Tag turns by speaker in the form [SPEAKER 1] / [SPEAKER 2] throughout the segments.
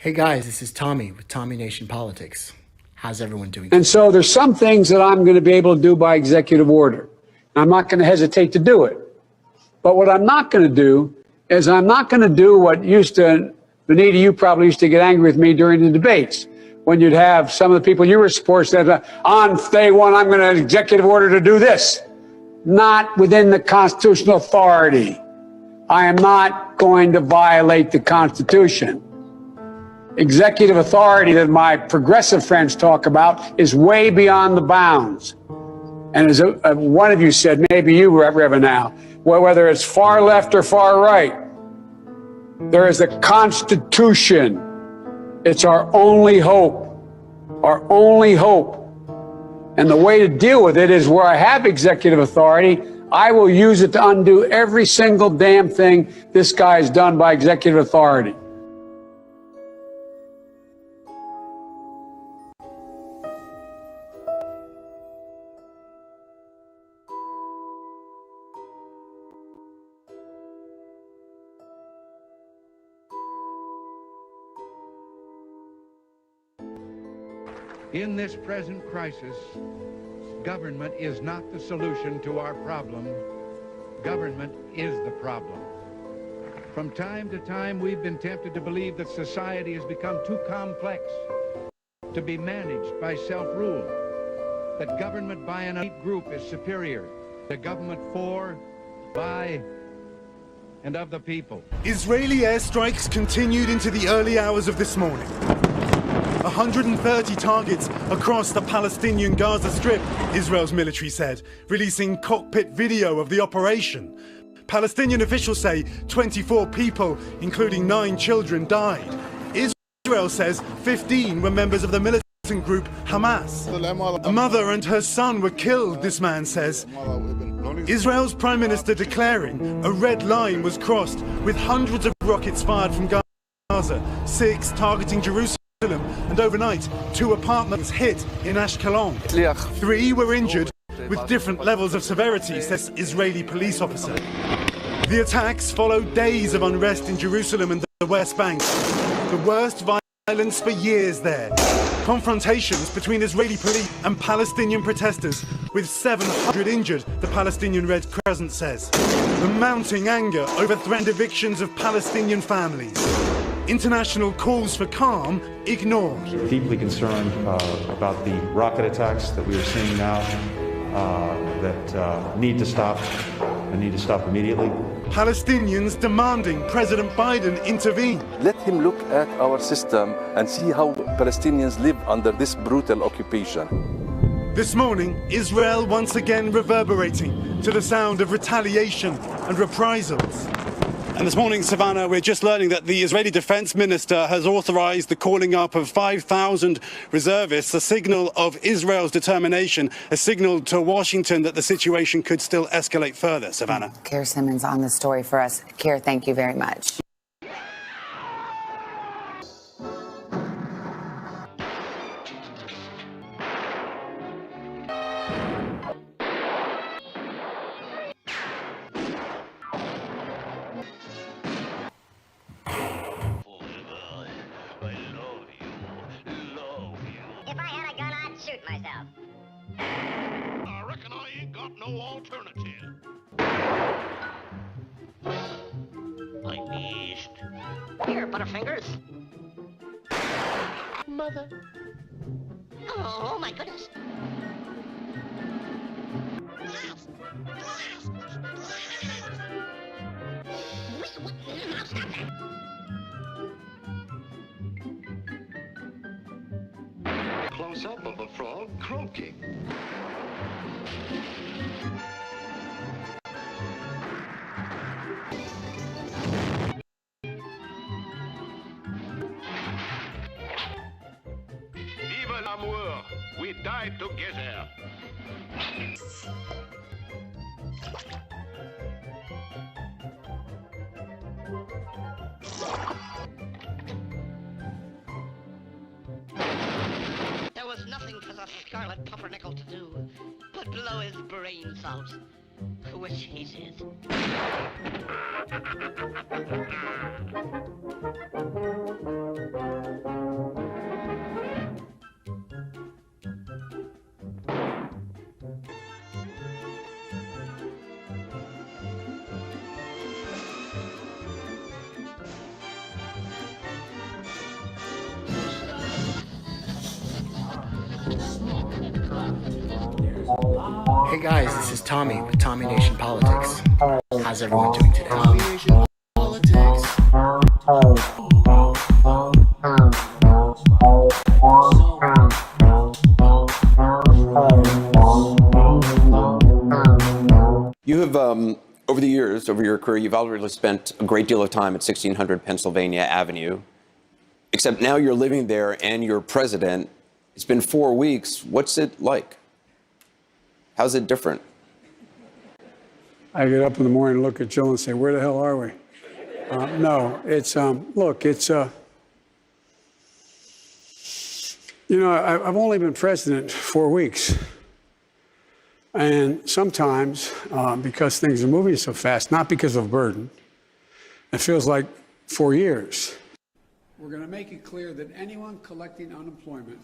[SPEAKER 1] Hey guys, this is Tommy with Tommy Nation Politics. How's everyone doing?
[SPEAKER 2] And so there's some things that I'm going to be able to do by executive order. I'm not going to hesitate to do it. But what I'm not going to do is I'm not going to do what used to, Benita, you probably used to get angry with me during the debates when you'd have some of the people you were supporting said, on day one, I'm going to executive order to do this. Not within the constitutional authority. I am not going to violate the Constitution. Executive authority that my progressive friends talk about is way beyond the bounds. And as one of you said, maybe you, Reverend now, whether it's far left or far right, there is a Constitution. It's our only hope. Our only hope. And the way to deal with it is where I have executive authority, I will use it to undo every single damn thing this guy has done by executive authority.
[SPEAKER 3] In this present crisis, government is not the solution to our problem. Government is the problem. From time to time, we've been tempted to believe that society has become too complex to be managed by self-rule, that government by an elite group is superior to government for, by, and of the people.
[SPEAKER 4] Israeli airstrikes continued into the early hours of this morning. 130 targets across the Palestinian Gaza Strip, Israel's military said, releasing cockpit video of the operation. Palestinian officials say 24 people, including 9 children, died. Israel says 15 were members of the militant group Hamas. A mother and her son were killed, this man says. Israel's prime minister declaring a red line was crossed with hundreds of rockets fired from Gaza, 6 targeting Jerusalem. And overnight, 2 apartments hit in Ashkelon. 3 were injured with different levels of severity, says Israeli police officer. The attacks followed days of unrest in Jerusalem and the West Bank. The worst violence for years there. Confrontations between Israeli police and Palestinian protesters, with 700 injured, the Palestinian Red Crescent says. The mounting anger over threatened evictions of Palestinian families. International calls for calm ignored.
[SPEAKER 5] Deeply concerned about the rocket attacks that we are seeing now that need to stop and need to stop immediately.
[SPEAKER 4] Palestinians demanding President Biden intervene.
[SPEAKER 6] Let him look at our system and see how Palestinians live under this brutal occupation.
[SPEAKER 4] This morning, Israel once again reverberating to the sound of retaliation and reprisals.
[SPEAKER 7] And this morning, Savannah, we're just learning that the Israeli Defense Minister has authorized the calling up of 5,000 reservists, a signal of Israel's determination, a signal to Washington that the situation could still escalate further. Savannah.
[SPEAKER 8] Keir Simmons on the story for us. Keir, thank you very much.
[SPEAKER 9] Shoot myself.
[SPEAKER 10] I reckon I ain't got no alternative. I missed.
[SPEAKER 9] Here, Butterfingers.
[SPEAKER 10] Mother.
[SPEAKER 9] Oh my goodness. Stop that.
[SPEAKER 10] Close-up of a frog croaking. Vive l'amour! We died together.
[SPEAKER 9] There was nothing for the Scarlet Pumpernickel to do but blow his brains out, which he did.
[SPEAKER 1] Hey guys, this is Tommy with Tommy Nation Politics. How's everyone doing today? Tommy Nation Politics.
[SPEAKER 11] You have, over the years, over your career, you've already spent a great deal of time at 1600 Pennsylvania Avenue, except now you're living there and you're president. It's been 4 weeks. What's it like? How's it different?
[SPEAKER 2] I get up in the morning and look at Jill and say, where the hell are we? No, it's, look, it's, you know, I've only been president 4 weeks. And sometimes, because things are moving so fast, not because of burden, it feels like 4 years. We're going to make it clear that anyone collecting unemployment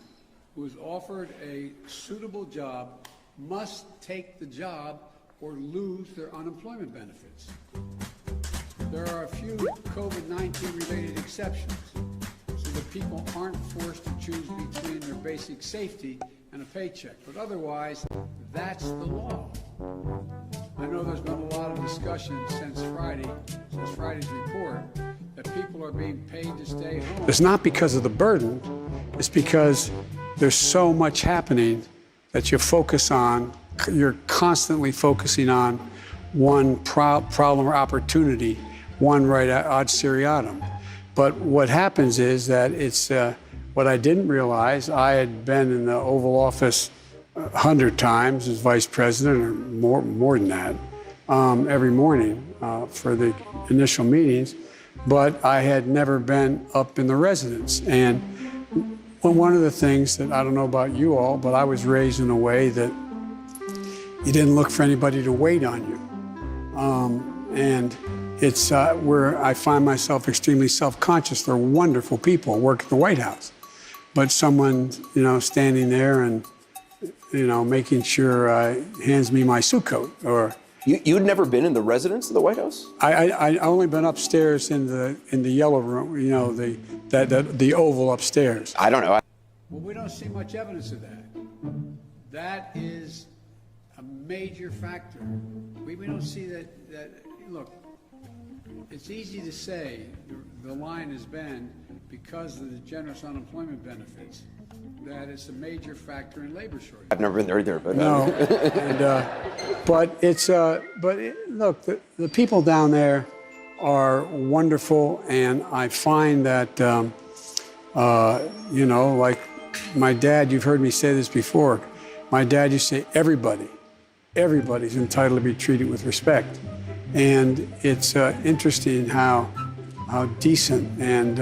[SPEAKER 2] who is offered a suitable job must take the job or lose their unemployment benefits. There are a few COVID-19 related exceptions, so that people aren't forced to choose between their basic safety and a paycheck. But otherwise, that's the law. I know there's been a lot of discussion since Friday's report, that people are being paid to stay home. It's not because of the burden, it's because there's so much happening that you're constantly focusing on one problem or opportunity, one right ad seriatim. But what happens is that it's, what I didn't realize, I had been in the Oval Office 100 times as vice president, or more than that, every morning for the initial meetings, but I had never been up in the residence. And one of the things that, I don't know about you all, but I was raised in a way that you didn't look for anybody to wait on you. And it's where I find myself extremely self-conscious. They're wonderful people who work at the White House. But someone, you know, standing there and, you know, making sure hands me my suit coat, or
[SPEAKER 11] You'd never been in the residence of the White House?
[SPEAKER 2] I only been upstairs in the yellow room, you know, the oval upstairs.
[SPEAKER 11] I don't know.
[SPEAKER 2] Well, we don't see much evidence of that. That is a major factor. We don't see that. Look, it's easy to say the line has been because of the generous unemployment benefits that it's a major factor in labor shortage.
[SPEAKER 11] I've never been there either, but
[SPEAKER 2] no. But it's look, the people down there are wonderful, and I find that you know, like my dad. You've heard me say this before. My dad used to say, everybody's entitled to be treated with respect, and it's interesting how decent and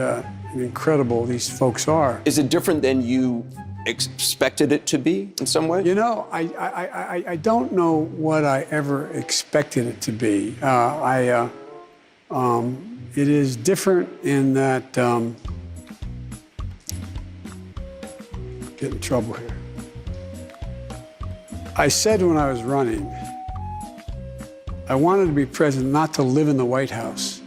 [SPEAKER 2] incredible these folks are.
[SPEAKER 11] Is it different than you expected it to be in some way?
[SPEAKER 2] You know, I don't know what I ever expected it to be. It is different in that, get in trouble here. I said when I was running, I wanted to be president not to live in the White House,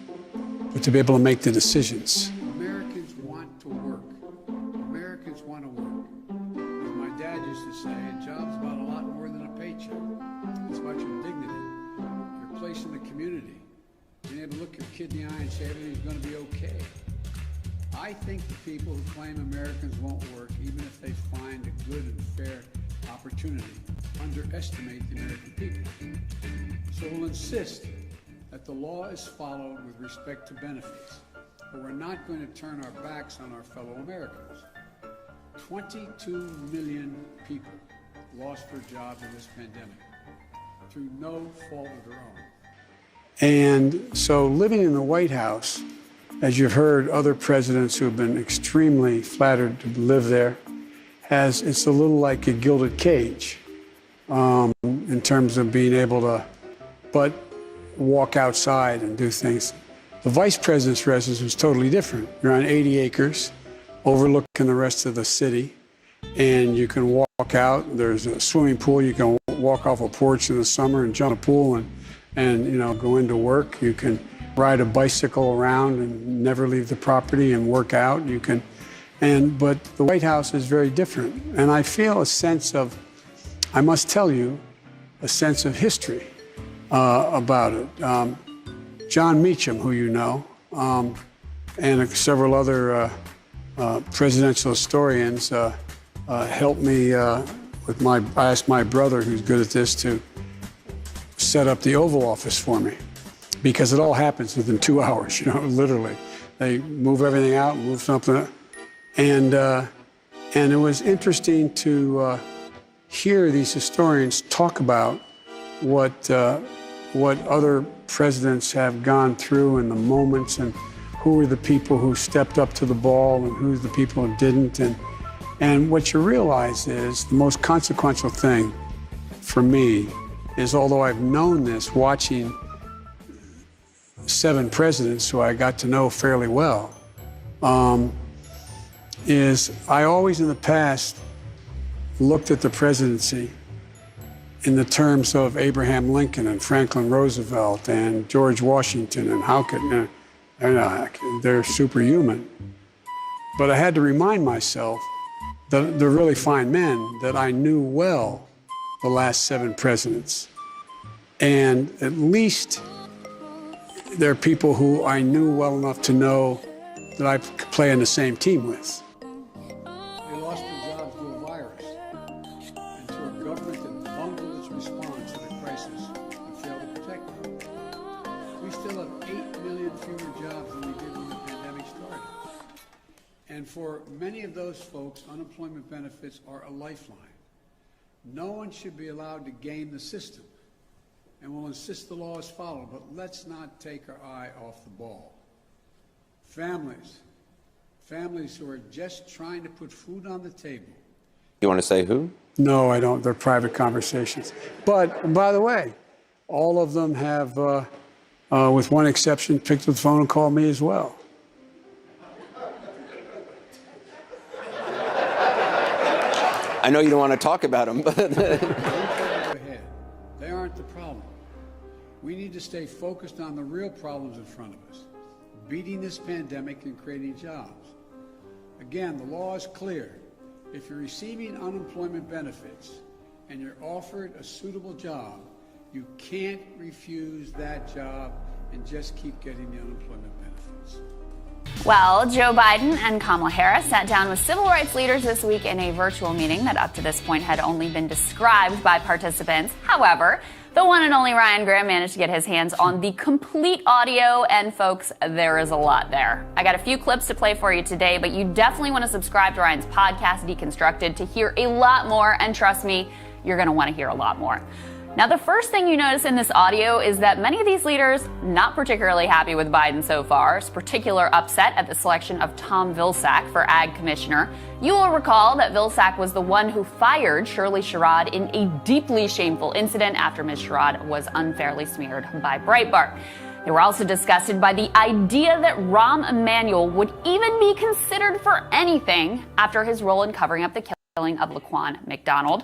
[SPEAKER 2] but to be able to make the decisions. Americans want to work. Americans want to work. As my dad used to say, a job's about a lot more than a paycheck. It's about your dignity, your place in the community, being able to look your kid in the eye and say everything's going to be okay. I think the people who claim Americans won't work, even if they find a good and fair opportunity, underestimate the American people. So we'll insist that the law is followed with respect to benefits, but we're not going to turn our backs on our fellow Americans. 22 million people lost their jobs in this pandemic through no fault of their own. And so living in the White House, as you've heard other presidents who have been extremely flattered to live there, it's a little like a gilded cage in terms of being able to, but walk outside and do things. The vice president's residence was totally different. You're on 80 acres, overlooking the rest of the city, and you can walk out. There's a swimming pool. You can walk off a porch in the summer and jump in the pool and you know, go into work. You can ride a bicycle around and never leave the property and work out. You can, but the White House is very different. And I feel a sense of, I must tell you, a sense of history about it. John Meacham, who you know, and several other presidential historians helped me with I asked my brother, who's good at this, to set up the Oval Office for me, because it all happens within 2 hours, literally. They move everything out, move something, and it was interesting to hear these historians talk about what other presidents have gone through and the moments, and who were the people who stepped up to the ball and who's the people who didn't. And what you realize is the most consequential thing for me is, although I've known this watching 7 presidents who I got to know fairly well, is I always in the past looked at the presidency in the terms of Abraham Lincoln and Franklin Roosevelt and George Washington, and how could they're superhuman. But I had to remind myself that they're really fine men that I knew well the last 7 presidents. And at least they're people who I knew well enough to know that I could play in the same team with. They lost their jobs to a virus and to a government that bungled its response to the crisis and failed to protect them. We still have 8 million fewer jobs than we did when the pandemic started. And for many of those folks, unemployment benefits are a lifeline. No one should be allowed to game the system, and we'll insist the law is followed, but let's not take our eye off the ball. Families who are just trying to put food on the table.
[SPEAKER 11] You want to say who?
[SPEAKER 2] No, I don't. They're private conversations. But, by the way, all of them have, with one exception, picked up the phone and called me as well.
[SPEAKER 11] I know you don't want to talk about them, but...
[SPEAKER 2] They aren't the problem. We need to stay focused on the real problems in front of us, beating this pandemic and creating jobs. Again, the law is clear. If you're receiving unemployment benefits and you're offered a suitable job, you can't refuse that job and just keep getting the unemployment benefits.
[SPEAKER 12] Well, Joe Biden and Kamala Harris sat down with civil rights leaders this week in a virtual meeting that up to this point had only been described by participants. However, the one and only Ryan Graham managed to get his hands on the complete audio, and folks, there is a lot there. I got a few clips to play for you today, but you definitely want to subscribe to Ryan's podcast, Deconstructed, to hear a lot more, and trust me, you're going to want to hear a lot more. Now, the first thing you notice in this audio is that many of these leaders not particularly happy with Biden so far, particular upset at the selection of Tom Vilsack for Ag Commissioner. You will recall that Vilsack was the one who fired Shirley Sherrod in a deeply shameful incident after Ms. Sherrod was unfairly smeared by Breitbart. They were also disgusted by the idea that Rahm Emanuel would even be considered for anything after his role in covering up the killing of Laquan McDonald.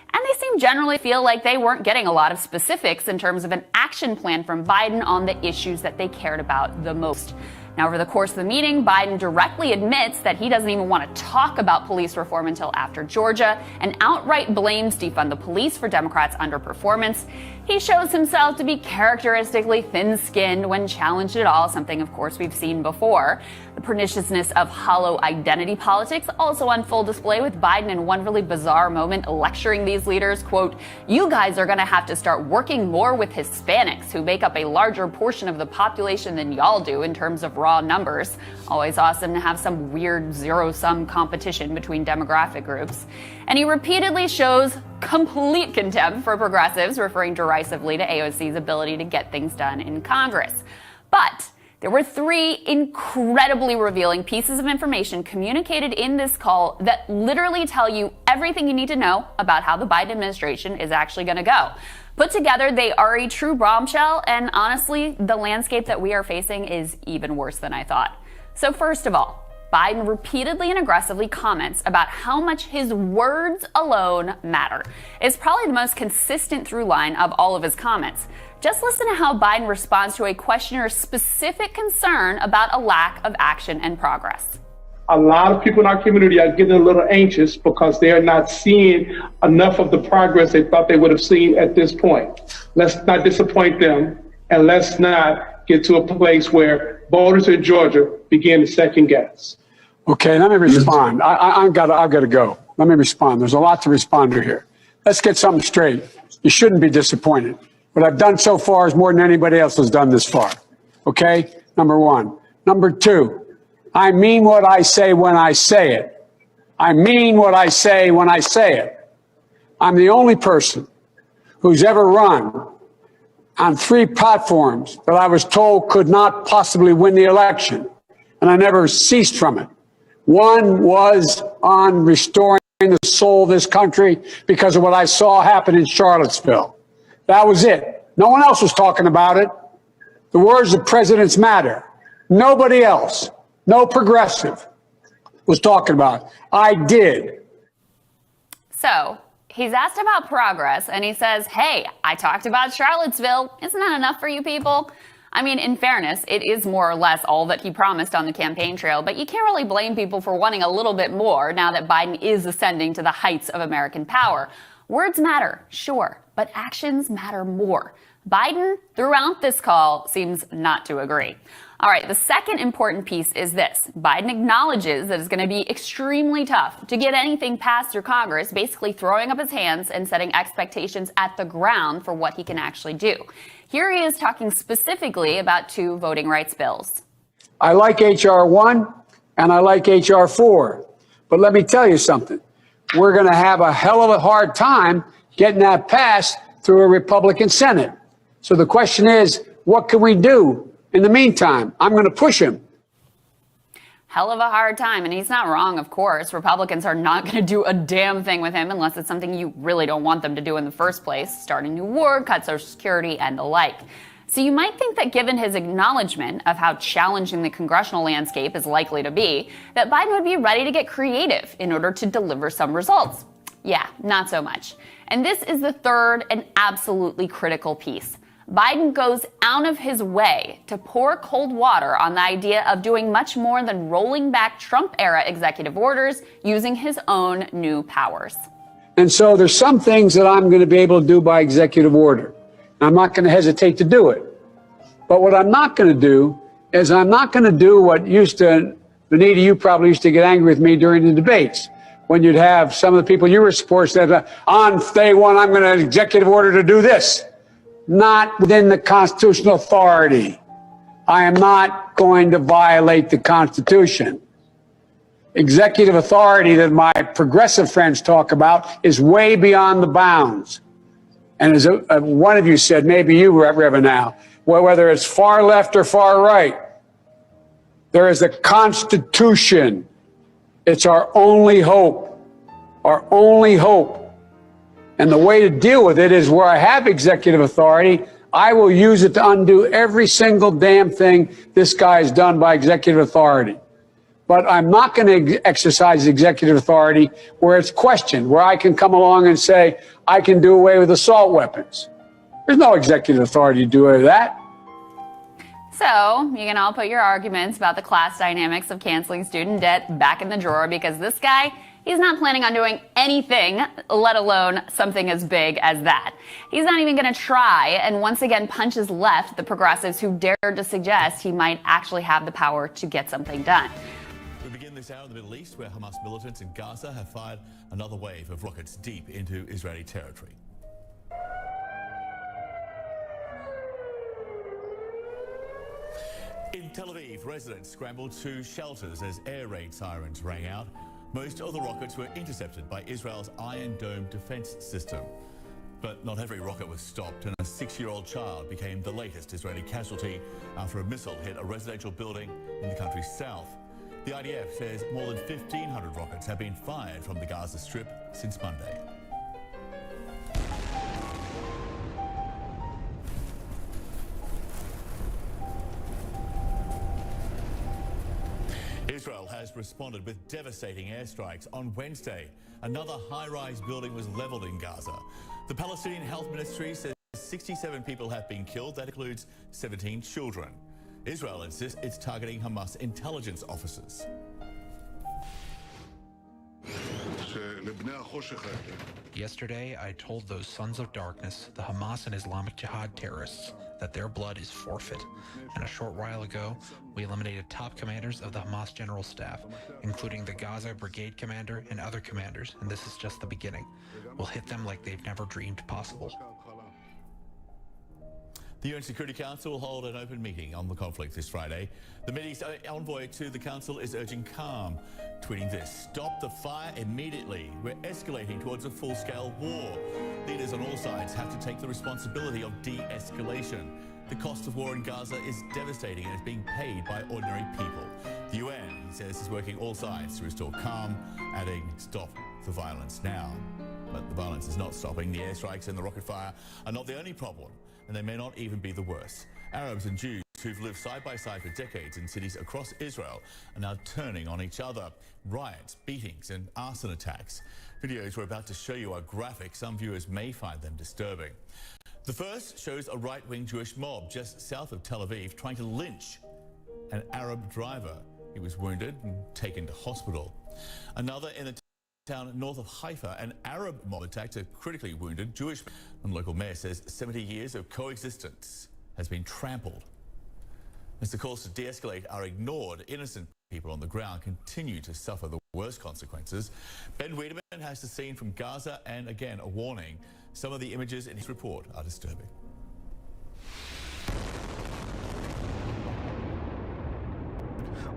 [SPEAKER 12] And they seem generally feel like they weren't getting a lot of specifics in terms of an action plan from Biden on the issues that they cared about the most. Now, over the course of the meeting, Biden directly admits that he doesn't even want to talk about police reform until after Georgia, and outright blames defund the police for Democrats' underperformance. He shows himself to be characteristically thin-skinned when challenged at all, something, of course, we've seen before. The perniciousness of hollow identity politics also on full display, with Biden in one really bizarre moment lecturing these leaders, quote, "You guys are going to have to start working more with Hispanics, who make up a larger portion of the population than y'all do in terms of raw numbers." Always awesome to have some weird zero-sum competition between demographic groups. And he repeatedly shows complete contempt for progressives, referring derisively to AOC's ability to get things done in Congress. But there were 3 incredibly revealing pieces of information communicated in this call that literally tell you everything you need to know about how the Biden administration is actually going to go. Put together, they are a true bombshell, and honestly, the landscape that we are facing is even worse than I thought. So first of all, Biden repeatedly and aggressively comments about how much his words alone matter. It's probably the most consistent through line of all of his comments. Just listen to how Biden responds to a questioner's specific concern about a lack of action and progress.
[SPEAKER 13] A lot of people in our community are getting a little anxious because they are not seeing enough of the progress they thought they would have seen at this point. Let's not disappoint them, and let's not get to a place where voters in Georgia begin to second guess.
[SPEAKER 2] Okay, let me respond. I've got to go. Let me respond. There's a lot to respond to here. Let's get something straight. You shouldn't be disappointed. What I've done so far is more than anybody else has done this far. Okay? Number one. Number two, I mean what I say when I say it. I mean what I say when I say it. I'm the only person who's ever run on 3 platforms that I was told could not possibly win the election, and I never ceased from it. One was on restoring the soul of this country because of what I saw happen in Charlottesville. That was it. No one else was talking about it. The words of presidents matter. Nobody else, no progressive, was talking about it. I did.
[SPEAKER 12] So he's asked about progress, and he says, hey, I talked about Charlottesville. Isn't that enough for you people? I mean, in fairness, it is more or less all that he promised on the campaign trail, but you can't really blame people for wanting a little bit more now that Biden is ascending to the heights of American power. Words matter, sure, but actions matter more. Biden, throughout this call, seems not to agree. All right, the second important piece is this. Biden acknowledges that it's going to be extremely tough to get anything passed through Congress, basically throwing up his hands and setting expectations at the ground for what he can actually do. Here he is talking specifically about 2 voting rights bills.
[SPEAKER 2] I like H.R. 1 and I like H.R. 4. But let me tell you something. We're going to have a hell of a hard time getting that passed through a Republican Senate. So the question is, what can we do? In the meantime, I'm going to push him.
[SPEAKER 12] Hell of a hard time, and he's not wrong, of course. Republicans are not going to do a damn thing with him unless it's something you really don't want them to do in the first place, start a new war, cut Social Security, and the like. So you might think that given his acknowledgement of how challenging the congressional landscape is likely to be, that Biden would be ready to get creative in order to deliver some results. Yeah, not so much. And this is the third and absolutely critical piece. Biden goes out of his way to pour cold water on the idea of doing much more than rolling back Trump-era executive orders using his own new powers.
[SPEAKER 2] And so there's some things that I'm going to be able to do by executive order. I'm not going to hesitate to do it. But what I'm not going to do is I'm not going to do what Benita, you probably used to get angry with me during the debates, when you'd have some of the people you were supporting say, on day one, I'm going to executive order to do this. Not within the constitutional authority. I am not going to violate the Constitution. Executive authority that my progressive friends talk about is way beyond the bounds. And as one of you said, maybe you, Reverend now, whether it's far left or far right, there is a Constitution. It's our only hope. Our only hope. And the way to deal with it is where I have executive authority, I will use it to undo every single damn thing this guy has done by executive authority. But I'm not going to exercise executive authority where it's questioned, where I can come along and say, I can do away with assault weapons. There's no executive authority to do away with that.
[SPEAKER 12] So you can all put your arguments about the class dynamics of canceling student debt back in the drawer, because this guy, he's not planning on doing anything, let alone something as big as that. He's not even going to try, and once again punches left the progressives who dared to suggest he might actually have the power to get something done.
[SPEAKER 14] We begin this hour in the Middle East, where Hamas militants in Gaza have fired another wave of rockets deep into Israeli territory. In Tel Aviv, residents scrambled to shelters as air raid sirens rang out. Most of the rockets were intercepted by Israel's Iron Dome defense system. But not every rocket was stopped, and a 6-year-old child became the latest Israeli casualty after a missile hit a residential building in the country's south. The IDF says more than 1,500 rockets have been fired from the Gaza Strip since Monday. Israel has responded with devastating airstrikes. On Wednesday, another high-rise building was leveled in Gaza. The Palestinian Health Ministry says 67 people have been killed. That includes 17 children. Israel insists it's targeting Hamas intelligence officers.
[SPEAKER 15] Yesterday, I told those sons of darkness, the Hamas and Islamic Jihad terrorists, that their blood is forfeit. And a short while ago, we eliminated top commanders of the Hamas General Staff, including the Gaza Brigade Commander and other commanders, and this is just the beginning. We'll hit them like they've never dreamed possible.
[SPEAKER 14] The UN Security Council will hold an open meeting on the conflict this Friday. The Middle East envoy to the Council is urging calm, tweeting this: "Stop the fire immediately. We're escalating towards a full-scale war. Leaders on all sides have to take the responsibility of de-escalation. The cost of war in Gaza is devastating and is being paid by ordinary people." The UN, he says, is working all sides to restore calm, adding, "Stop the violence now." But the violence is not stopping. The airstrikes and the rocket fire are not the only problem, and they may not even be the worst. Arabs and Jews who've lived side by side for decades in cities across Israel are now turning on each other. Riots, beatings and arson attacks. Videos we're about to show you are graphic. Some viewers may find them disturbing. The first shows a right-wing Jewish mob just south of Tel Aviv trying to lynch an Arab driver. He was wounded and taken to hospital. Another in the town north of Haifa, an Arab mob attacked a critically wounded Jewish man. And local mayor says 70 years of coexistence has been trampled. As the calls to de-escalate are ignored, innocent people on the ground continue to suffer the worst consequences. Ben Wiedemann has the scene from Gaza, and again, a warning: some of the images in his report are disturbing.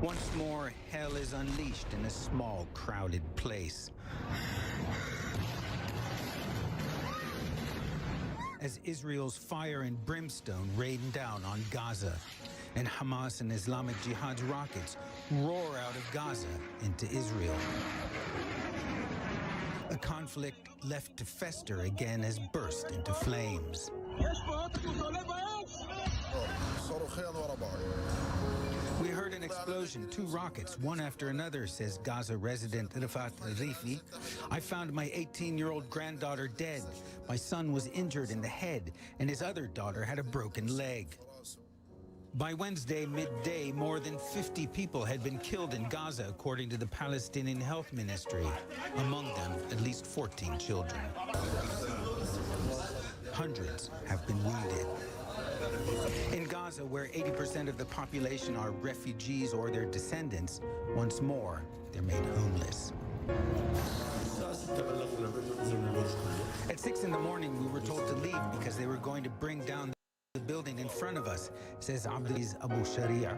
[SPEAKER 16] Once more, hell is unleashed in a small, crowded place. As Israel's fire and brimstone rain down on Gaza, and Hamas and Islamic Jihad's rockets roar out of Gaza into Israel. A conflict left to fester again has burst into flames. We heard an explosion, 2 rockets, one after another, says Gaza resident Rifat Rifi. I found my 18-year-old granddaughter dead. My son was injured in the head, and his other daughter had a broken leg. By Wednesday midday, more than 50 people had been killed in Gaza, according to the Palestinian Health Ministry. Among them, at least 14 children. Hundreds have been wounded. In Gaza, where 80% of the population are refugees or their descendants, once more, they're made homeless. At 6 in the morning, we were told to leave because they were going to bring down the building in front of us, says Abdulaziz Abu Sharia.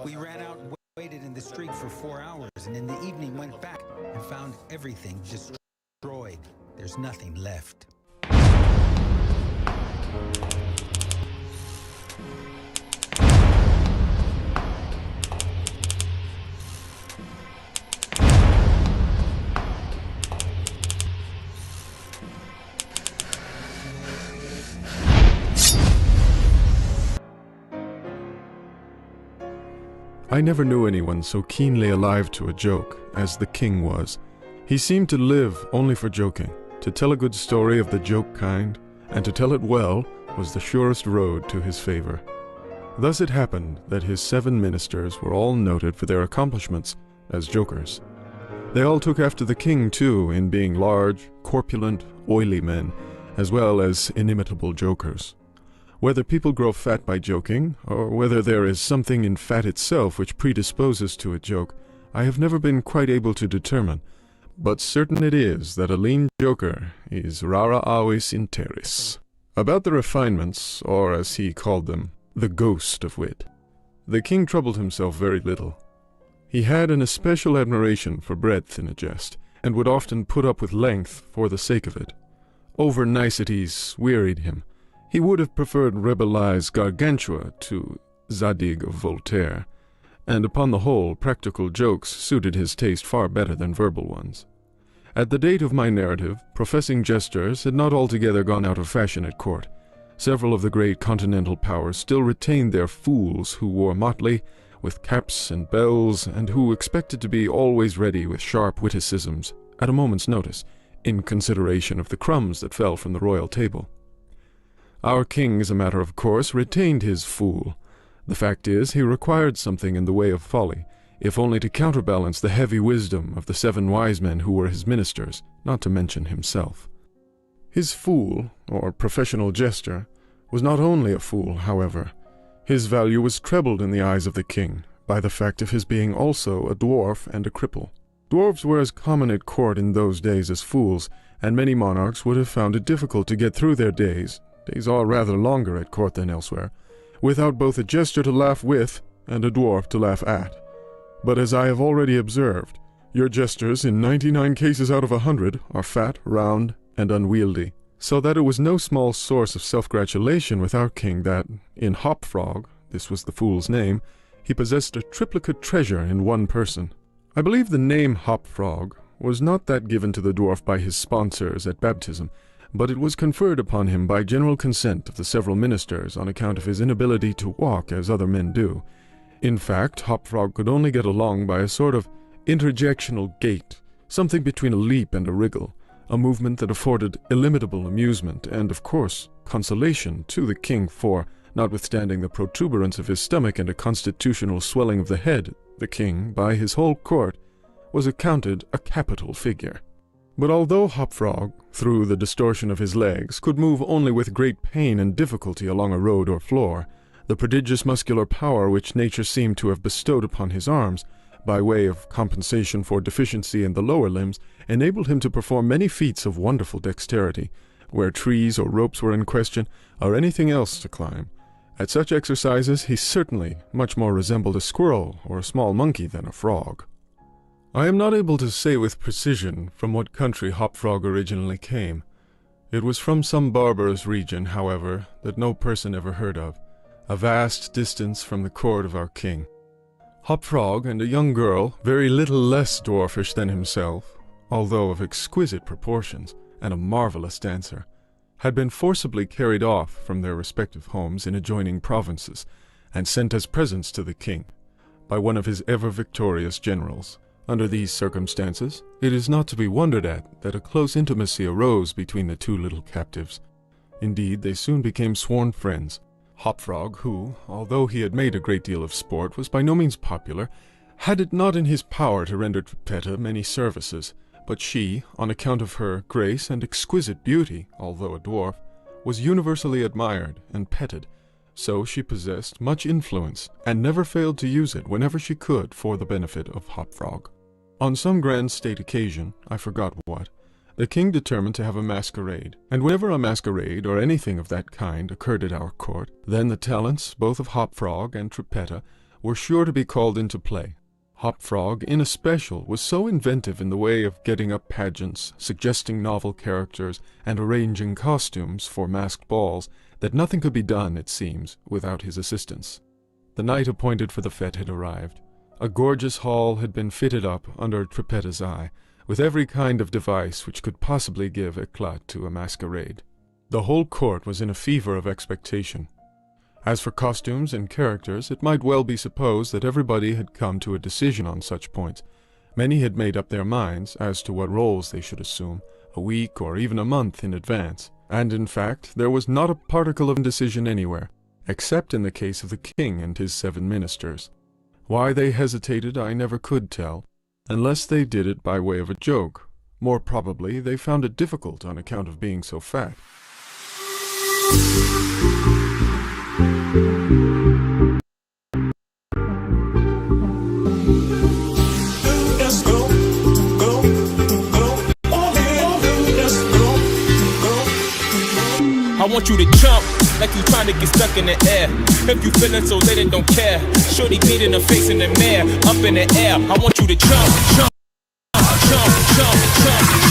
[SPEAKER 16] We ran out and waited in the street for 4 hours, and in the evening went back and found everything destroyed. There's nothing left.
[SPEAKER 17] I never knew anyone so keenly alive to a joke as the king was. He seemed to live only for joking. To tell a good story of the joke kind, and to tell it well, was the surest road to his favor. Thus it happened that his 7 ministers were all noted for their accomplishments as jokers. They all took after the king, too, in being large, corpulent, oily men, as well as inimitable jokers. Whether people grow fat by joking, or whether there is something in fat itself which predisposes to a joke, I have never been quite able to determine, but certain it is that a lean joker is rara avis in terris. About the refinements, or as he called them, the ghost of wit, the king troubled himself very little. He had an especial admiration for breadth in a jest, and would often put up with length for the sake of it. Over-niceties wearied him. He would have preferred Rabelais' Gargantua to Zadig of Voltaire, and upon the whole, practical jokes suited his taste far better than verbal ones. At the date of my narrative, professing jesters had not altogether gone out of fashion at court. Several of the great continental powers still retained their fools who wore motley, with caps and bells, and who expected to be always ready with sharp witticisms, at a moment's notice, in consideration of the crumbs that fell from the royal table. Our king, as a matter of course, retained his fool. The fact is, he required something in the way of folly, if only to counterbalance the heavy wisdom of the 7 wise men who were his ministers, not to mention himself. His fool, or professional jester, was not only a fool, however. His value was trebled in the eyes of the king by the fact of his being also a dwarf and a cripple. Dwarves were as common at court in those days as fools, and many monarchs would have found it difficult to get through their days all rather longer at court than elsewhere, without both a jester to laugh with and a dwarf to laugh at. But as I have already observed, your jesters in 99 cases out of 100 are fat, round, and unwieldy, so that it was no small source of self-gratulation with our king that, in Hopfrog, this was the fool's name, he possessed a triplicate treasure in one person. I believe the name Hopfrog was not that given to the dwarf by his sponsors at baptism, but it was conferred upon him by general consent of the several ministers on account of his inability to walk as other men do. In fact, Hopfrog could only get along by a sort of interjectional gait, something between a leap and a wriggle, a movement that afforded illimitable amusement and, of course, consolation to the king, for, notwithstanding the protuberance of his stomach and a constitutional swelling of the head, the king, by his whole court, was accounted a capital figure. But although Hopfrog, through the distortion of his legs, could move only with great pain and difficulty along a road or floor, the prodigious muscular power which nature seemed to have bestowed upon his arms, by way of compensation for deficiency in the lower limbs, enabled him to perform many feats of wonderful dexterity, where trees or ropes were in question, or anything else to climb. At such exercises he certainly much more resembled a squirrel or a small monkey than a frog. I am not able to say with precision from what country Hopfrog originally came. It was from some barbarous region, however, that no person ever heard of, a vast distance from the court of our king. Hopfrog and a young girl, very little less dwarfish than himself, although of exquisite proportions, and a marvelous dancer, had been forcibly carried off from their respective homes in adjoining provinces, and sent as presents to the king, by one of his ever-victorious generals. Under these circumstances, it is not to be wondered at that a close intimacy arose between the 2 little captives. Indeed, they soon became sworn friends. Hopfrog, who, although he had made a great deal of sport, was by no means popular, had it not in his power to render Trippetta many services, but she, on account of her grace and exquisite beauty, although a dwarf, was universally admired and petted, so she possessed much influence, and never failed to use it whenever she could for the benefit of Hopfrog. On some grand state occasion, I forgot what, the king determined to have a masquerade, and whenever a masquerade or anything of that kind occurred at our court, then the talents both of Hopfrog and Trippetta were sure to be called into play. Hopfrog, in especial, was so inventive in the way of getting up pageants, suggesting novel characters, and arranging costumes for masked balls, that nothing could be done, it seems, without his assistance. The night appointed for the fete had arrived. A gorgeous hall had been fitted up under Trippetta's eye, with every kind of device which could possibly give éclat to a masquerade. The whole court was in a fever of expectation. As for costumes and characters, it might well be supposed that everybody had come to a decision on such points. Many had made up their minds as to what roles they should assume, a week or even a month in advance, and in fact there was not a particle of indecision anywhere, except in the case of the king and his 7 ministers. Why they hesitated I never could tell, unless they did it by way of a joke. More probably they found it difficult on account of being so fat.
[SPEAKER 18] I want you to jump like you trying to get stuck in the air. If you feeling so lit and don't care, shorty beat in the face in the mirror, up in the air. I want you to jump, jump, jump, jump, jump, jump,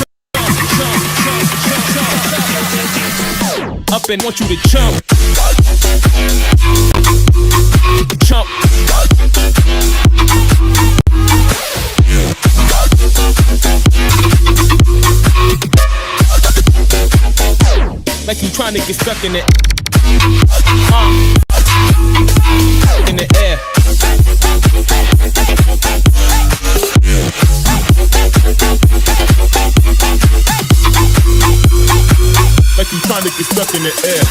[SPEAKER 18] up and want you to jump, jump. Like you trying to get stuck in it, in the air. Like you trying to get stuck in the air.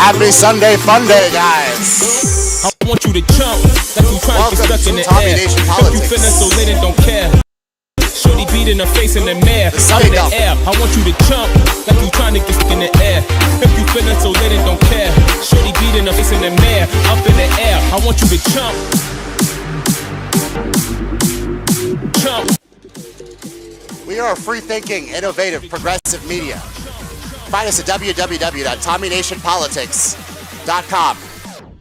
[SPEAKER 1] Happy Sunday fun day, guys.
[SPEAKER 18] I want you to jump like you trying to get stuck in the air. If you feeling so lit and don't care. Shorty beating her face in the mirror. Up in the air. I want you to jump like you trying to get stuck in the air. If you feeling so lit and don't care. Shorty beating her face in the mirror. Up in the air. I want you to jump. Jump.
[SPEAKER 1] We are free-thinking, innovative, progressive media. Find us at www.TommyNationPolitics.com.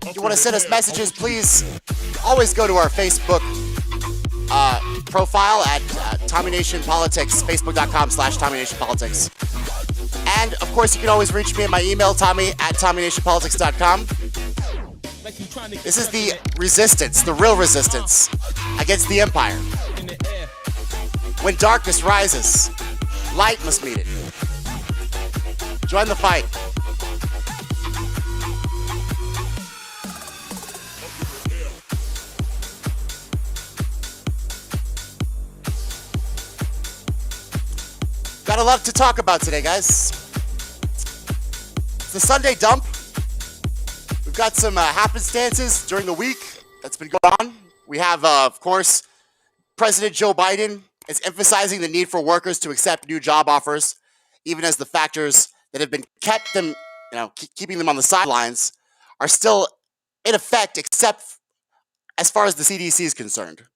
[SPEAKER 1] If you want to send us messages, please always go to our Facebook profile at Tommy Nation Politics, facebook.com/TommyNationPolitics. And, of course, you can always reach me at my email, tommy@TommyNationPolitics.com. This is the resistance, the real resistance against the empire. When darkness rises, light must meet it. Join the fight. Got a lot to talk about today, guys. It's the Sunday dump. We've got some happenstances during the week that's been going on. We have, of course, President Joe Biden is emphasizing the need for workers to accept new job offers, even as the factors that have been keeping them on the sidelines are still in effect, except as far as the CDC is concerned.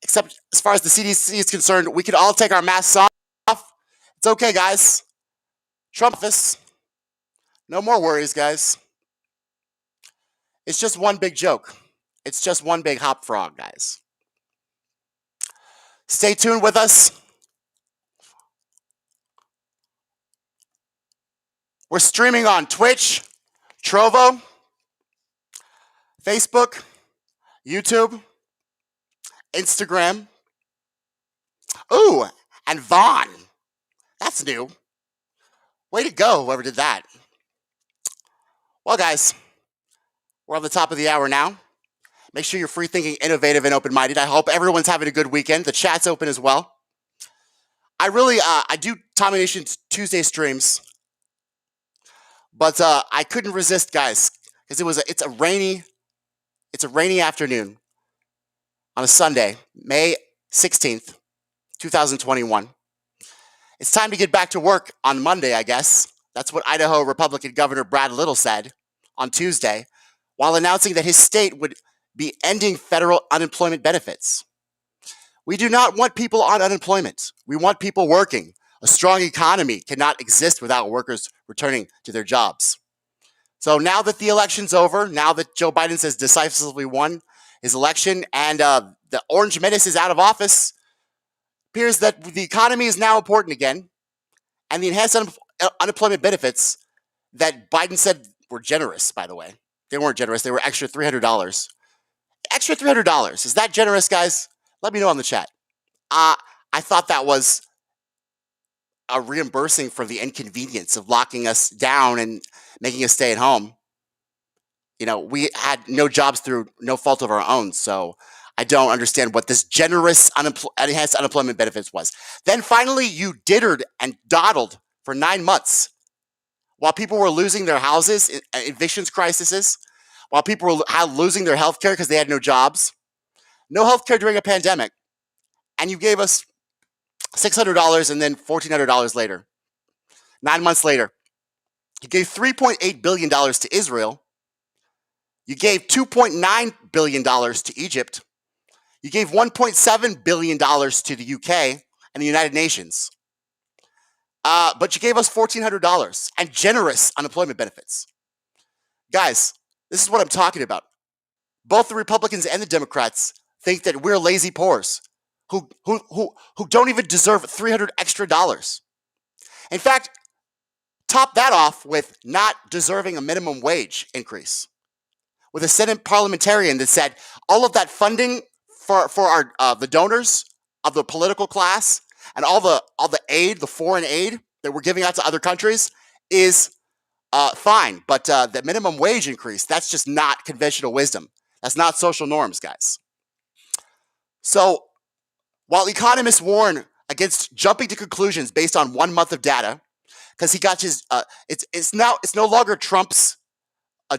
[SPEAKER 1] Except as far as the CDC is concerned, we can all take our masks off. It's okay, guys. Trump this. No more worries, guys. It's just one big joke. It's just one big hop frog, guys. Stay tuned with us. We're streaming on Twitch, Trovo, Facebook, YouTube, Instagram. Ooh, and Vaughn. That's new. Way to go, whoever did that. Well, guys, we're on the top of the hour now. Make sure you're free-thinking, innovative, and open-minded. I hope everyone's having a good weekend. The chat's open as well. I do Tommy Nation Tuesday streams, but I couldn't resist, guys, because it's a rainy afternoon on a Sunday, May 16th, 2021. It's time to get back to work on Monday, I guess. That's what Idaho Republican Governor Brad Little said on Tuesday, while announcing that his state would be ending federal unemployment benefits. We do not want people on unemployment. We want people working. A strong economy cannot exist without workers returning to their jobs. So now that the election's over, now that Joe Biden has decisively won his election and the Orange Menace is out of office, appears that the economy is now important again, and the enhanced unemployment benefits that Biden said were generous, by the way. They weren't generous. They were extra $300. Extra $300. Is that generous, guys? Let me know on the chat. I thought that was a reimbursing for the inconvenience of locking us down and making us stay at home. We had no jobs through no fault of our own, so I don't understand what this generous enhanced unemployment benefits was. Then finally, you diddered and dawdled for 9 months while people were losing their houses, evictions crises, while people were losing their health care because they had no jobs, no health care during a pandemic, and you gave us $600 and then $1,400 later, 9 months later. You gave $3.8 billion to Israel. You gave $2.9 billion to Egypt. You gave $1.7 billion to the UK and the United Nations. But you gave us $1,400 and generous unemployment benefits. Guys, this is what I'm talking about. Both the Republicans and the Democrats think that we're lazy poors who don't even deserve $300 extra. In fact, top that off with not deserving a minimum wage increase. With a Senate parliamentarian that said all of that funding for our the donors of the political class and all the aid, the foreign aid that we're giving out to other countries is fine, but the minimum wage increase, that's just not conventional wisdom. That's not social norms, guys. So while economists warn against jumping to conclusions based on 1 month of data, because he got his. It's no longer Trump's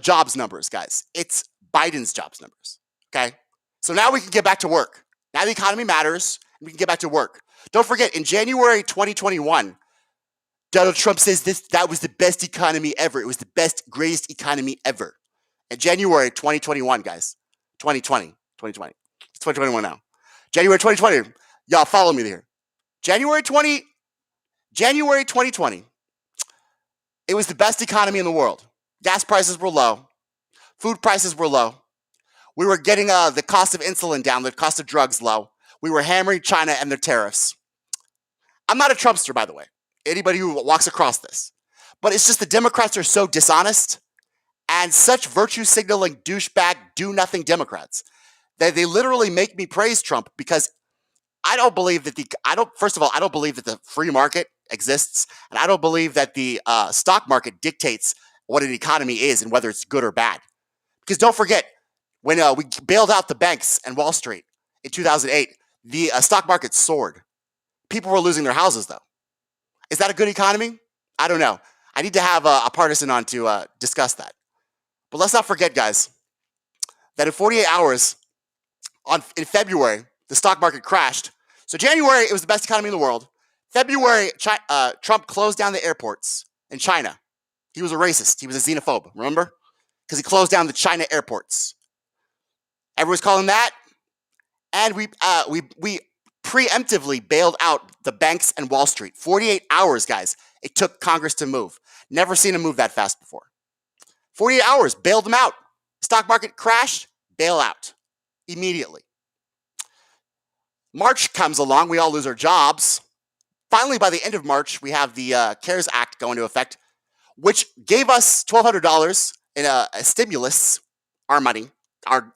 [SPEAKER 1] jobs numbers, guys. It's Biden's jobs numbers. Okay, so now we can get back to work. Now the economy matters. We can get back to work. Don't forget, in January 2021, Donald Trump says that was the best economy ever. It was the best, greatest economy ever. In January 2021, guys. 2020. It's 2021 now. January 2020. Y'all follow me there. January 2020. It was the best economy in the world. Gas prices were low. Food prices were low. We were getting the cost of insulin down, the cost of drugs low. We were hammering China and their tariffs. I'm not a Trumpster, by the way. Anybody who walks across this. But it's just the Democrats are so dishonest and such virtue signaling douchebag do-nothing Democrats that they literally make me praise Trump because I don't believe that first of all, I don't believe that the free market exists, and I don't believe that the stock market dictates what an economy is and whether it's good or bad. Because don't forget, when we bailed out the banks and Wall Street in 2008, the stock market soared. People were losing their houses, though. Is that a good economy? I don't know. I need to have a partisan on to discuss that. But let's not forget, guys, that in 48 hours, in February, the stock market crashed. So January, it was the best economy in the world. February, Trump closed down the airports in China. He was a racist. He was a xenophobe, remember? Because he closed down the China airports. Everyone's calling that. And we preemptively bailed out the banks and Wall Street. 48 hours, guys. It took Congress to move. Never seen them move that fast before. 48 hours, bailed them out. Stock market crashed, bail out immediately. March comes along, we all lose our jobs. Finally, by the end of March, we have the CARES Act go into effect, which gave us $1,200 in a stimulus, our money, our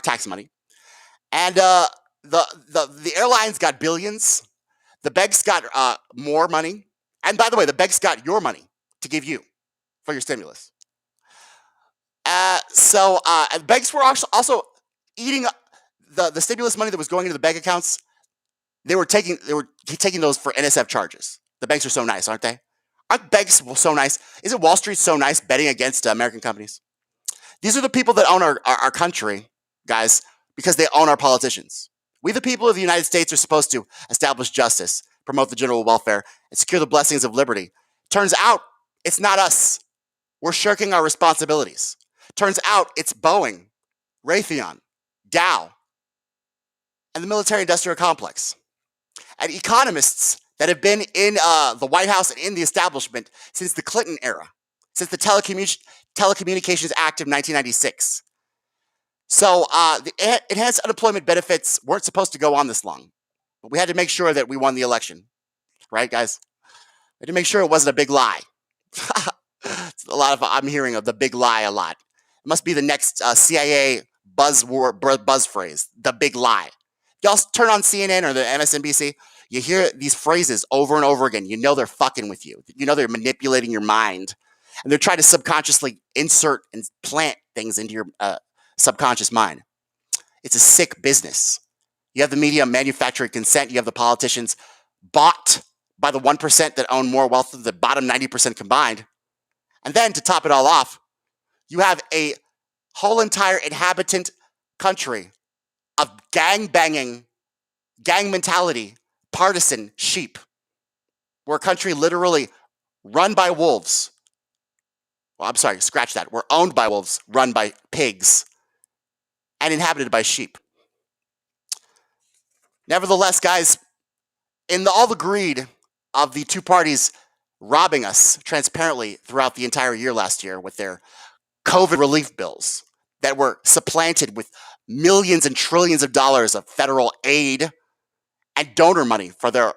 [SPEAKER 1] tax money. And the airlines got billions. The banks got more money. And by the way, the banks got your money to give you for your stimulus. So banks were also eating the stimulus money that was going into the bank accounts. They were taking those for NSF charges. The banks are so nice, aren't they? Aren't banks so nice? Isn't Wall Street so nice betting against American companies? These are the people that own our country, guys, because they own our politicians. We, the people of the United States, are supposed to establish justice, promote the general welfare, and secure the blessings of liberty. Turns out it's not us. We're shirking our responsibilities. Turns out it's Boeing, Raytheon, Dow, and the military-industrial complex. And economists that have been in the White House and in the establishment since the Clinton era, since the Telecommunications Act of 1996. So the enhanced unemployment benefits weren't supposed to go on this long. But we had to make sure that we won the election. Right, guys? We had to make sure it wasn't a big lie. I'm hearing of the big lie a lot. It must be the next CIA buzz phrase, the big lie. Y'all turn on CNN or the MSNBC, you hear these phrases over and over again. You know they're fucking with you. You know they're manipulating your mind. And they're trying to subconsciously insert and plant things into your subconscious mind. It's a sick business. You have the media manufacturing consent. You have the politicians bought by the 1% that own more wealth than the bottom 90% combined. And then to top it all off, you have a whole entire inhabitant country of gang-banging, gang mentality, partisan sheep. We're a country literally run by wolves. Well, I'm sorry, scratch that. We're owned by wolves, run by pigs, and inhabited by sheep. Nevertheless, guys, in all the greed of the two parties robbing us transparently throughout the entire year last year with their COVID relief bills that were supplanted with millions and trillions of dollars of federal aid and donor money for their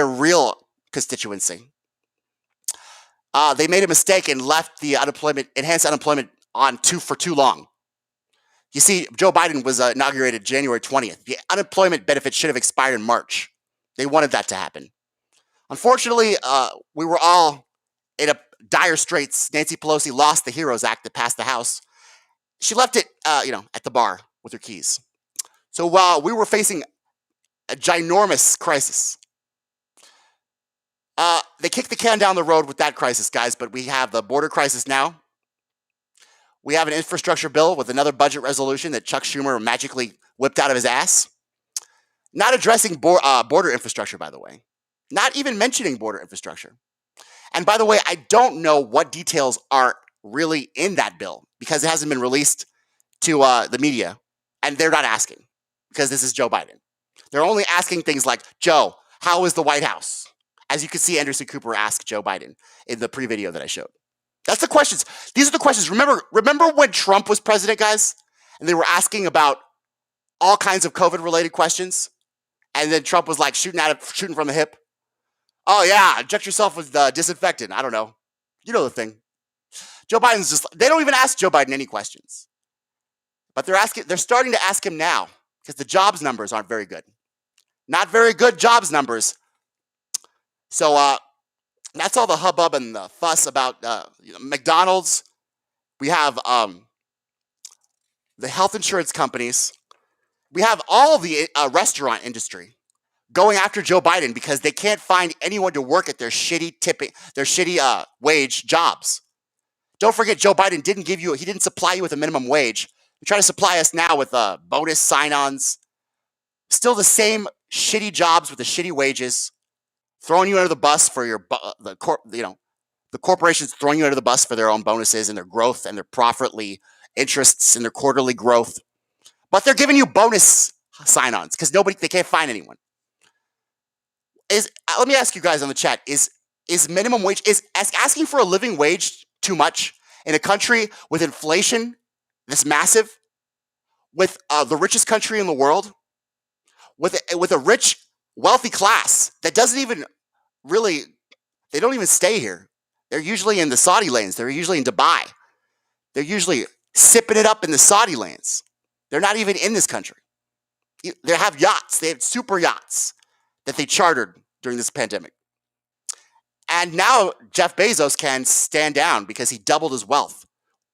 [SPEAKER 1] real constituency. They made a mistake and left the enhanced unemployment on for too long. You see, Joe Biden was inaugurated January 20th. The unemployment benefit should have expired in March. They wanted that to happen. Unfortunately, we were all in a dire straits. Nancy Pelosi lost the HEROES Act that passed the House. She left it, at the bar with her keys. So while we were facing a ginormous crisis, They kicked the can down the road with that crisis, guys, but we have the border crisis now. We have an infrastructure bill with another budget resolution that Chuck Schumer magically whipped out of his ass. Not addressing border infrastructure, by the way. Not even mentioning border infrastructure. And by the way, I don't know what details are really in that bill because it hasn't been released to the media, and they're not asking because this is Joe Biden. They're only asking things like, Joe, how is the White House? As you can see, Anderson Cooper asked Joe Biden in the pre-video that I showed. That's the questions. These are the questions. Remember when Trump was president, guys? And they were asking about all kinds of COVID-related questions? And then Trump was like shooting from the hip. Oh, yeah, inject yourself with disinfectant. I don't know. You know the thing. Joe Biden's just, they don't even ask Joe Biden any questions. But they're starting to ask him now because the jobs numbers aren't very good. Not very good jobs numbers. So that's all the hubbub and the fuss about McDonald's. We have the health insurance companies. We have all of the restaurant industry going after Joe Biden because they can't find anyone to work at their shitty wage jobs. Don't forget, Joe Biden he didn't supply you with a minimum wage. He tried to supply us now with bonus sign-ons. Still the same shitty jobs with the shitty wages, throwing you under the bus for the corporations throwing you under the bus for their own bonuses and their growth and their profitly interests in their quarterly growth. But they're giving you bonus sign-ons because they can't find anyone. Let me ask you guys on the chat, is minimum wage, is asking for a living wage too much in a country with inflation this massive, with the richest country in the world, with a rich, wealthy class that doesn't even really, they don't even stay here. They're usually in the Saudi lands. They're usually in Dubai. They're usually sipping it up in the Saudi lands. They're not even in this country. They have yachts. They have super yachts that they chartered during this pandemic. And now Jeff Bezos can stand down because he doubled his wealth.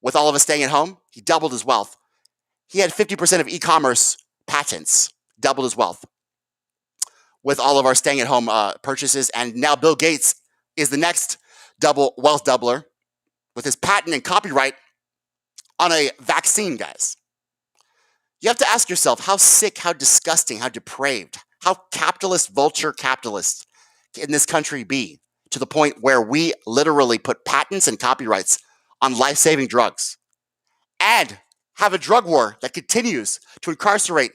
[SPEAKER 1] With all of us staying at home, he doubled his wealth. He had 50% of e-commerce patents, doubled his wealth. With all of our staying at home purchases. And now Bill Gates is the next wealth doubler with his patent and copyright on a vaccine, guys. You have to ask yourself, how sick, how disgusting, how depraved, how capitalist, vulture capitalist can this country be to the point where we literally put patents and copyrights on life-saving drugs and have a drug war that continues to incarcerate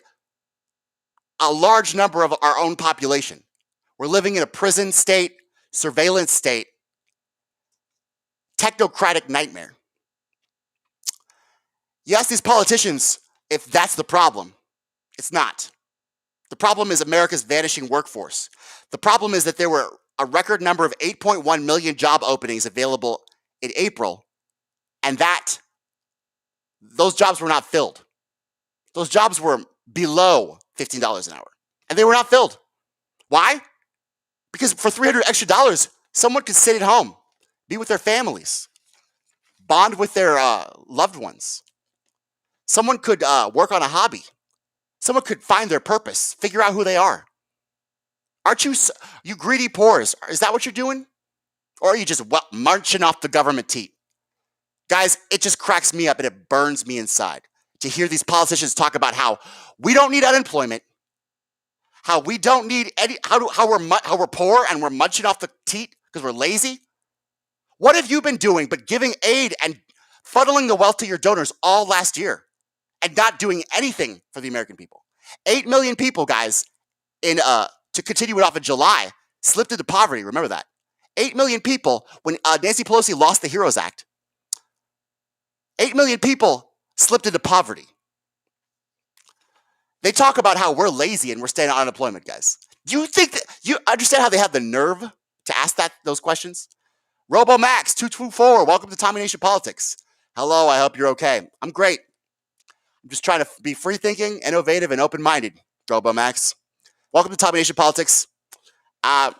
[SPEAKER 1] a large number of our own population. We're living in a prison state, surveillance state, technocratic nightmare. You ask these politicians if that's the problem. It's not. The problem is America's vanishing workforce. The problem is that there were a record number of 8.1 million job openings available in April, and those jobs were not filled. Those jobs were below $15 an hour, and they were not filled. Why? Because for $300 extra, someone could sit at home, be with their families, bond with their loved ones. Someone could work on a hobby. Someone could find their purpose, figure out who they are. Aren't you greedy poors? Is that what you're doing? Or are you just marching off the government teat? Guys, it just cracks me up and it burns me inside to hear these politicians talk about how we don't need unemployment, how we don't need how we're poor and we're munching off the teat because we're lazy. What have you been doing but giving aid and funneling the wealth to your donors all last year and not doing anything for the American people? 8 million people, guys, to continue it off in July, slipped into poverty. Remember that. 8 million people, when Nancy Pelosi lost the HEROES Act, 8 million people slipped into poverty. They talk about how we're lazy and we're staying on unemployment, guys. Do you think that you understand how they have the nerve to ask those questions? RoboMax224, welcome to Tommy Nation Politics. Hello, I hope you're okay. I'm great. I'm just trying to be free thinking, innovative, and open-minded, RoboMax. Welcome to Tommy Nation Politics. I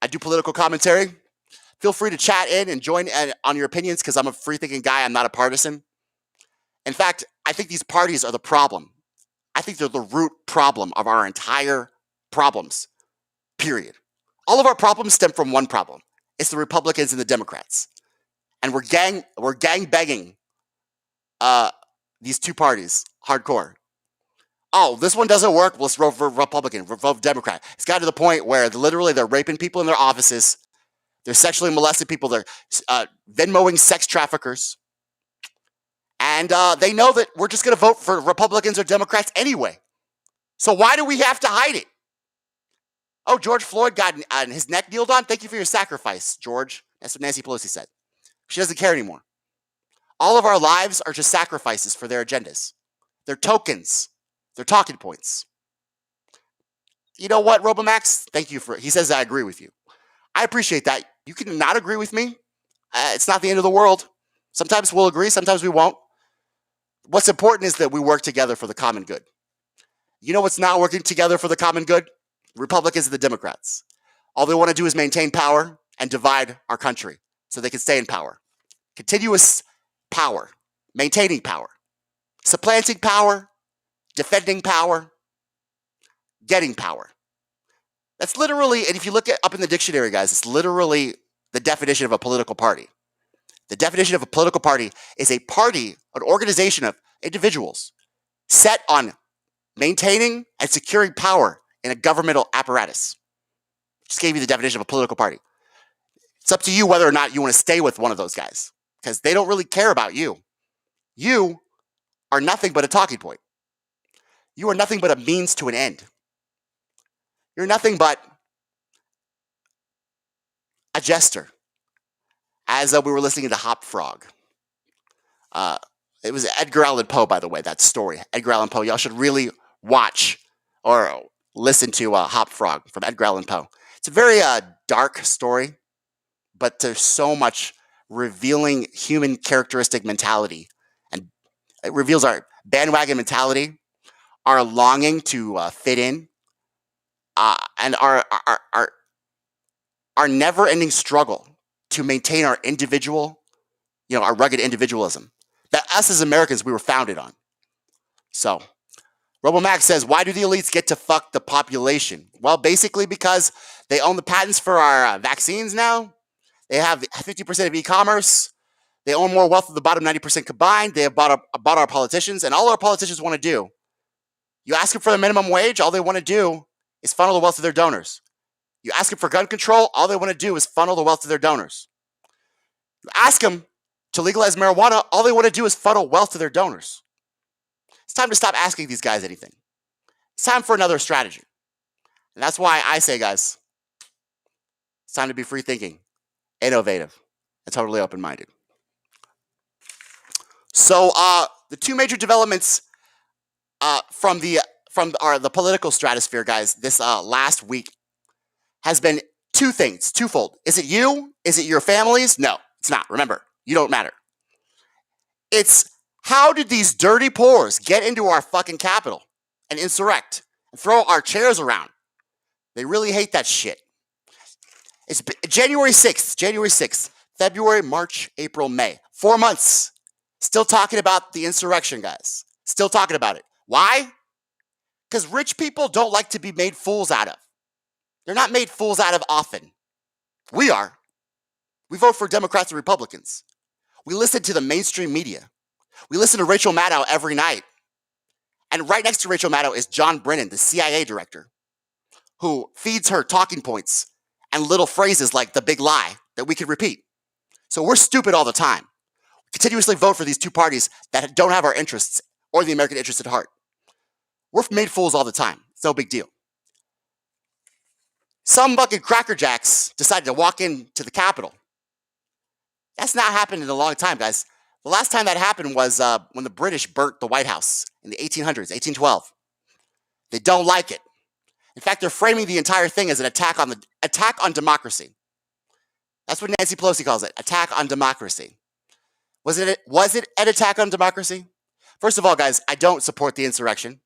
[SPEAKER 1] do political commentary. Feel free to chat in and join on your opinions because I'm a free-thinking guy. I'm not a partisan. In fact, I think these parties are the problem. I think they're the root problem of our entire problems, period. All of our problems stem from one problem. It's the Republicans and the Democrats. And we're gang banging these two parties hardcore. Oh, this one doesn't work. Let's vote for Republican, vote for Democrat. It's got to the point where literally they're raping people in their offices. They're sexually molesting people. They're Venmoing sex traffickers. And they know that we're just going to vote for Republicans or Democrats anyway. So why do we have to hide it? Oh, George Floyd got his neck kneeled on. Thank you for your sacrifice, George. That's what Nancy Pelosi said. She doesn't care anymore. All of our lives are just sacrifices for their agendas. They're tokens. They're talking points. You know what, Robomax? Thank you for it. He says I agree with you. I appreciate that. You can not agree with me. It's not the end of the world. Sometimes we'll agree, sometimes we won't. What's important is that we work together for the common good. You know what's not working together for the common good? The Republicans and the Democrats. All they want to do is maintain power and divide our country so they can stay in power. Continuous power, maintaining power, supplanting power, defending power, getting power. That's literally, and if you look it up in the dictionary, guys, it's literally the definition of a political party. The definition of a political party is a party, an organization of individuals set on maintaining and securing power in a governmental apparatus. Just gave you the definition of a political party. It's up to you whether or not you want to stay with one of those guys because they don't really care about you. You are nothing but a talking point. You are nothing but a means to an end. You're nothing but a jester. As we were listening to Hop Frog. It was Edgar Allan Poe, by the way, that story. Edgar Allan Poe. Y'all should really watch or listen to Hop Frog from Edgar Allan Poe. It's a very dark story, but there's so much revealing human characteristic mentality. And it reveals our bandwagon mentality, our longing to fit in, and our never-ending struggle to maintain our individual, our rugged individualism that us as Americans, we were founded on. So, RoboMax says, why do the elites get to fuck the population? Well, basically because they own the patents for our vaccines now. They have 50% of e-commerce. They own more wealth than the bottom 90% combined. They have bought our politicians, and all our politicians want to do, you ask them for the minimum wage, all they want to do is funnel the wealth to their donors. You ask them for gun control, all they want to do is funnel the wealth to their donors. You ask them to legalize marijuana, all they want to do is funnel wealth to their donors. It's time to stop asking these guys anything. It's time for another strategy. And that's why I say, guys, it's time to be free thinking, innovative, and totally open-minded. So the two major developments from the political stratosphere, guys, this last week has been two things, twofold. Is it you? Is it your families? No, it's not. Remember, you don't matter. It's how did these dirty pores get into our fucking Capitol and insurrect and throw our chairs around? They really hate that shit. It's January 6th, February, March, April, May. 4 months. Still talking about the insurrection, guys. Still talking about it. Why? Because rich people don't like to be made fools out of. They're not made fools out of often. We are. We vote for Democrats and Republicans. We listen to the mainstream media. We listen to Rachel Maddow every night. And right next to Rachel Maddow is John Brennan, the CIA director, who feeds her talking points and little phrases like the big lie that we can repeat. So we're stupid all the time. We continuously vote for these two parties that don't have our interests or the American interest at heart. We're made fools all the time. It's no big deal. Some fucking crackerjacks decided to walk into the Capitol. That's not happened in a long time, guys. The last time that happened was when the British burnt the White House in the 1800s, 1812. They don't like it. In fact, they're framing the entire thing as an attack on democracy. That's what Nancy Pelosi calls it, attack on democracy. Was it an attack on democracy? First of all, guys, I don't support the insurrection.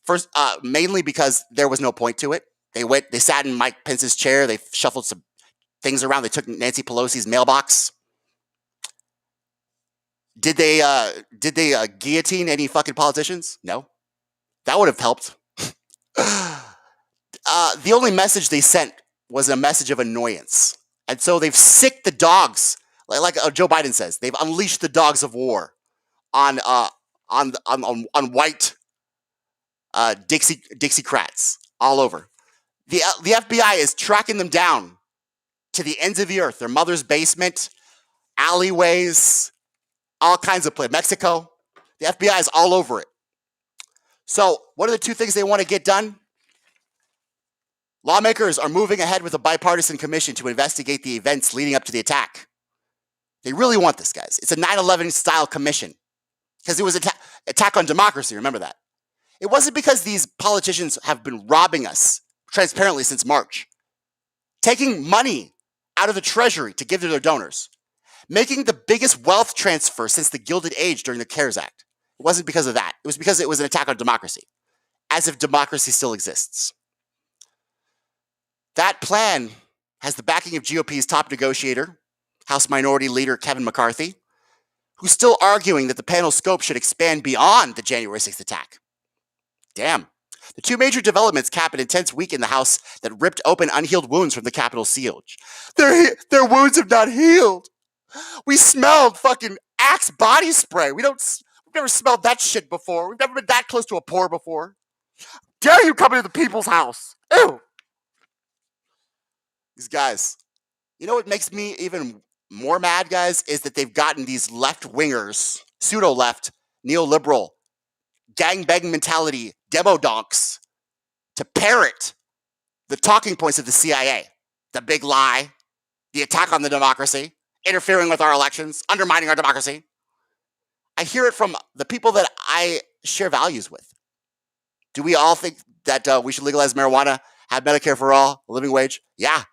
[SPEAKER 1] First, mainly because there was no point to it. They sat in Mike Pence's chair. They shuffled some things around. They took Nancy Pelosi's mailbox. Did they guillotine any fucking politicians? No. That would have helped. the only message they sent was a message of annoyance. And so they've sicked the dogs, like Joe Biden says. They've unleashed the dogs of war on white Dixiecrats all over. The FBI is tracking them down to the ends of the earth. Their mother's basement, alleyways, all kinds of places. Mexico. The FBI is all over it. So what are the two things they want to get done? Lawmakers are moving ahead with a bipartisan commission to investigate the events leading up to the attack. They really want this, guys. It's a 9/11 style commission because it was an attack on democracy. Remember that. It wasn't because these politicians have been robbing us transparently since March, taking money out of the treasury to give to their donors, making the biggest wealth transfer since the Gilded Age during the CARES Act. It wasn't because of that. It was because it was an attack on democracy, as if democracy still exists. That plan has the backing of GOP's top negotiator, House Minority Leader Kevin McCarthy, who's still arguing that the panel's scope should expand beyond the January 6th attack. Damn. The two major developments cap an intense week in the House that ripped open unhealed wounds from the Capitol siege. Their wounds have not healed. We smelled fucking Axe body spray. We've never smelled that shit before. We've never been that close to a pour before. Dare you come into the people's house? Ew. These guys. You know what makes me even more mad, guys, is that they've gotten these left-wingers, pseudo-left, neoliberal, gangbang mentality demo donks to parrot the talking points of the CIA. The big lie, the attack on the democracy, interfering with our elections, undermining our democracy. I hear it from the people that I share values with. Do we all think that we should legalize marijuana, have Medicare for all, a living wage? Yeah.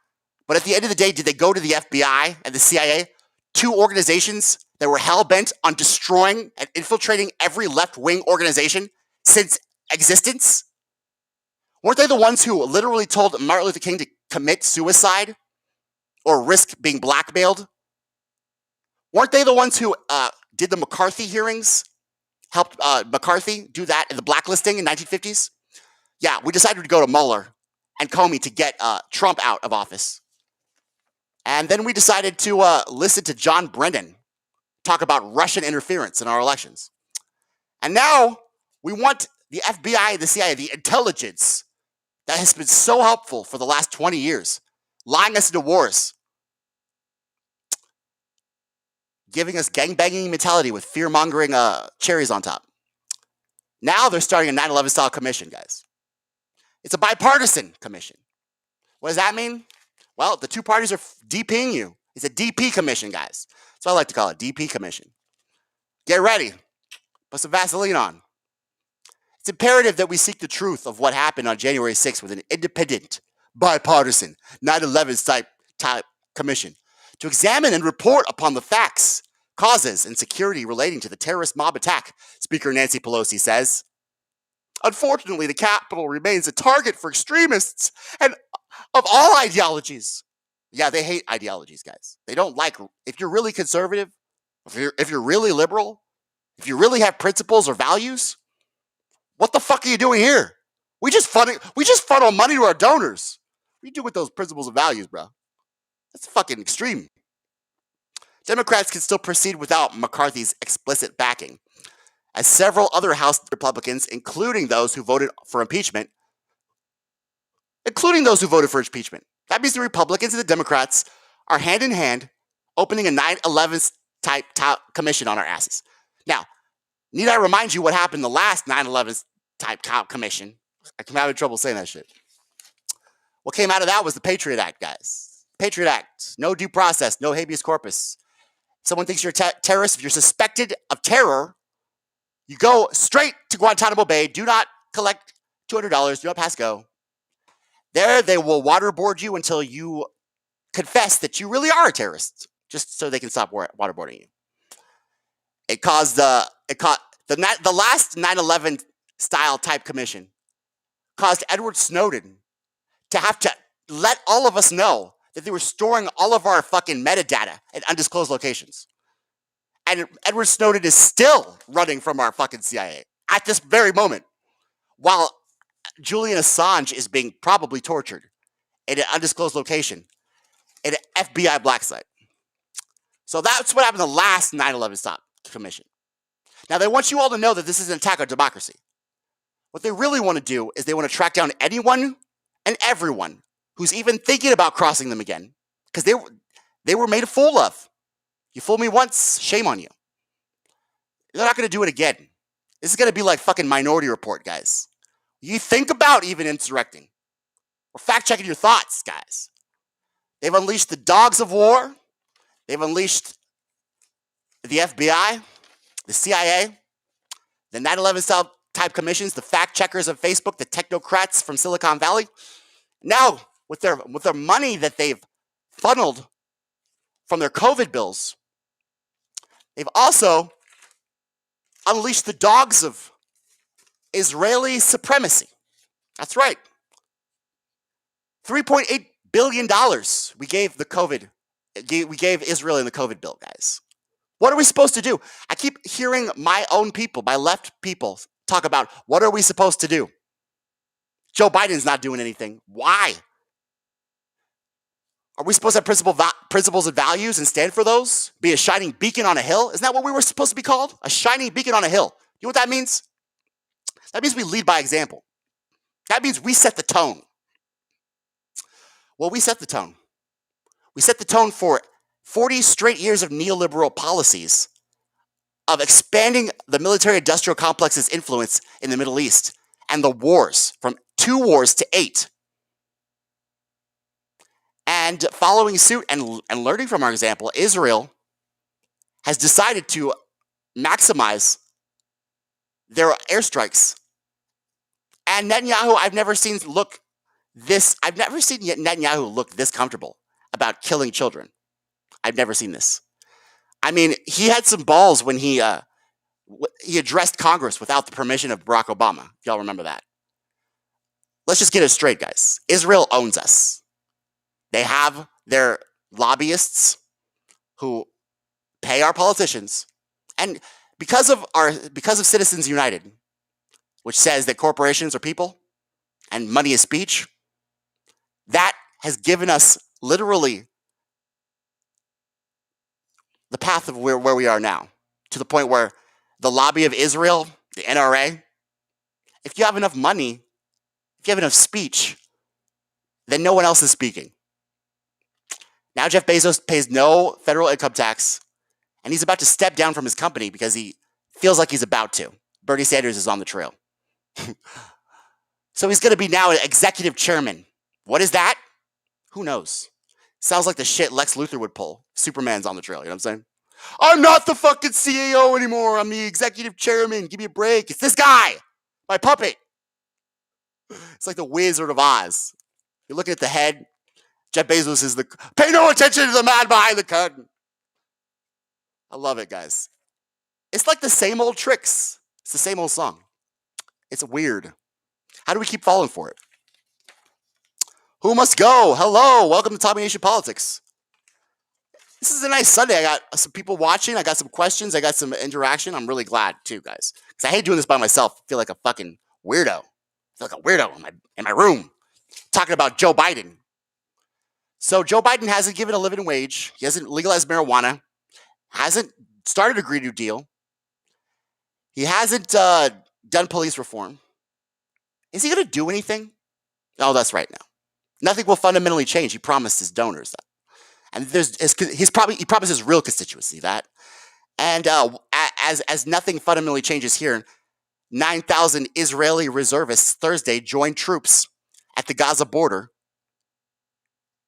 [SPEAKER 1] But at the end of the day, did they go to the FBI and the CIA, two organizations that were hell-bent on destroying and infiltrating every left-wing organization since existence? Weren't they the ones who literally told Martin Luther King to commit suicide or risk being blackmailed? Weren't they the ones who did the McCarthy hearings, helped McCarthy do that in the blacklisting in 1950s? Yeah, we decided to go to Mueller and Comey to get Trump out of office. And then we decided to listen to John Brennan talk about Russian interference in our elections. And now we want the FBI, the CIA, the intelligence that has been so helpful for the last 20 years, lying us into wars, giving us gangbanging mentality with fear-mongering cherries on top. Now they're starting a 9/11 style commission, guys. It's a bipartisan commission. What does that mean? Well, the two parties are DPing you. It's a DP commission, guys. That's what I like to call it, DP commission. Get ready. Put some Vaseline on. It's imperative that we seek the truth of what happened on January 6th with an independent, bipartisan, 9/11 type commission to examine and report upon the facts, causes, and security relating to the terrorist mob attack, Speaker Nancy Pelosi says. Unfortunately, the Capitol remains a target for extremists and of all ideologies. Yeah, they hate ideologies, guys. They don't like, if you're really conservative, if you're really liberal, if you really have principles or values, what the fuck are you doing here? We just funnel money to our donors. What do you do with those principles and values, bro? That's fucking extreme. Democrats can still proceed without McCarthy's explicit backing, as several other House Republicans, including those who voted for impeachment, That means the Republicans and the Democrats are hand in hand opening a 9/11 type commission on our asses. Now, need I remind you what happened the last 9/11 type commission? I'm having trouble saying that shit. What came out of that was the Patriot Act, guys. Patriot Act. No due process, no habeas corpus. If someone thinks you're a terrorist, if you're suspected of terror, you go straight to Guantanamo Bay. Do not collect $200. Do not pass go. There, they will waterboard you until you confess that you really are a terrorist, just so they can stop waterboarding you. It caused the last 9/11 style type commission caused Edward Snowden to have to let all of us know that they were storing all of our fucking metadata at undisclosed locations. And Edward Snowden is still running from our fucking CIA at this very moment, while Julian Assange is being probably tortured in an undisclosed location in an FBI black site. So that's what happened in the last 9/11 stop commission. Now, they want you all to know that this is an attack on democracy. What they really want to do is they want to track down anyone and everyone who's even thinking about crossing them again, because they were made a fool of. You fooled me once, shame on you. They're not going to do it again. This is going to be like fucking Minority Report, guys. You think about even insurrecting or fact-checking your thoughts, guys. They've unleashed the dogs of war. They've unleashed the FBI, the CIA, the 9/11 style type commissions, the fact-checkers of Facebook, the technocrats from Silicon Valley. Now, with their money that they've funneled from their COVID bills, they've also unleashed the dogs of Israeli supremacy. That's right. $3.8 billion we gave the COVID. We gave Israel in the COVID bill, guys. What are we supposed to do? I keep hearing my own people, my left people, talk about what are we supposed to do? Joe Biden's not doing anything. Why? Are we supposed to have principles and values and stand for those? Be a shining beacon on a hill? Isn't that what we were supposed to be called? A shining beacon on a hill. You know what that means? That means we lead by example. That means we set the tone. Well, we set the tone. We set the tone for 40 straight years of neoliberal policies of expanding the military-industrial complex's influence in the Middle East and the wars, from 2 wars to 8. And following suit and learning from our example, Israel has decided to maximize their airstrikes. And Netanyahu, I've never seen Netanyahu look this comfortable about killing children. I've never seen this. I mean, he had some balls when he addressed Congress without the permission of Barack Obama. If y'all remember that. Let's just get it straight, guys. Israel owns us. They have their lobbyists who pay our politicians. And because of Citizens United, which says that corporations are people and money is speech, that has given us literally the path of where we are now, to the point where the lobby of Israel, the NRA, if you have enough money, if you have enough speech, then no one else is speaking. Now Jeff Bezos pays no federal income tax, and he's about to step down from his company because he feels like he's about to. Bernie Sanders is on the trail. So he's going to be now an executive chairman. What is that? Who knows? Sounds like the shit Lex Luthor would pull. Superman's on the trail, you know what I'm saying? I'm not the fucking CEO anymore. I'm the executive chairman. Give me a break. It's this guy, my puppet. It's like the Wizard of Oz. You're looking at the head. Jeff Bezos is the... Pay no attention to the man behind the curtain. I love it, guys. It's like the same old tricks. It's the same old song. It's weird. How do we keep falling for it? Who must go? Hello. Welcome to Tommy Nation Politics. This is a nice Sunday. I got some people watching. I got some questions. I got some interaction. I'm really glad, too, guys. Because I hate doing this by myself. I feel like a fucking weirdo. I feel like a weirdo in my room talking about Joe Biden. So Joe Biden hasn't given a living wage. He hasn't legalized marijuana. Hasn't started a Green New Deal. He hasn't done police reform. Is he going to do anything? Oh, that's right now. Nothing will fundamentally change. He promised his donors that. And he promised his real constituency that. And as nothing fundamentally changes here, 9,000 Israeli reservists Thursday joined troops at the Gaza border.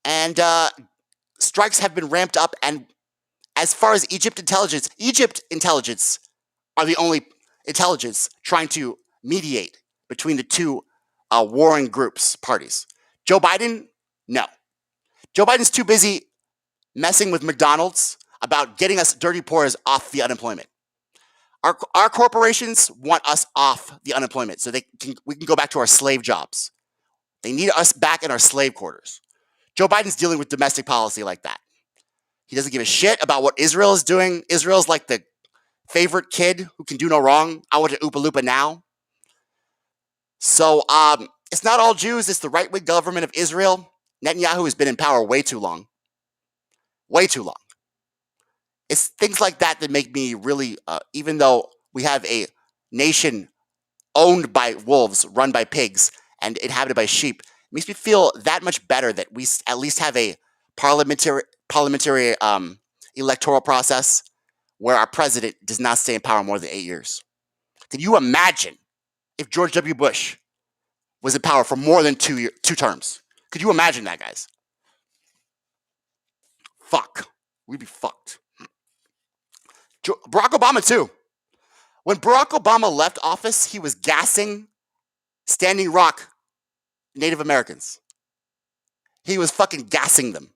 [SPEAKER 1] And strikes have been ramped up. And as far as Egypt intelligence are the only intelligence trying to mediate between the two warring parties. Joe Biden, no. Joe Biden's too busy messing with McDonald's about getting us dirty poors off the unemployment. Our corporations want us off the unemployment so we can go back to our slave jobs. They need us back in our slave quarters. Joe Biden's dealing with domestic policy like that. He doesn't give a shit about what Israel is doing. Israel's like the favorite kid who can do no wrong. I want to Oompa Loompa now. So it's not all Jews. It's the right-wing government of Israel. Netanyahu has been in power way too long. Way too long. It's things like that that make me really, even though we have a nation owned by wolves, run by pigs, and inhabited by sheep, it makes me feel that much better that we at least have a parliamentary electoral process where our president does not stay in power more than 8 years. Can you imagine if George W. Bush was in power for more than two terms? Could you imagine that, guys? Fuck. We'd be fucked. Barack Obama, too. When Barack Obama left office, he was gassing Standing Rock Native Americans. He was fucking gassing them.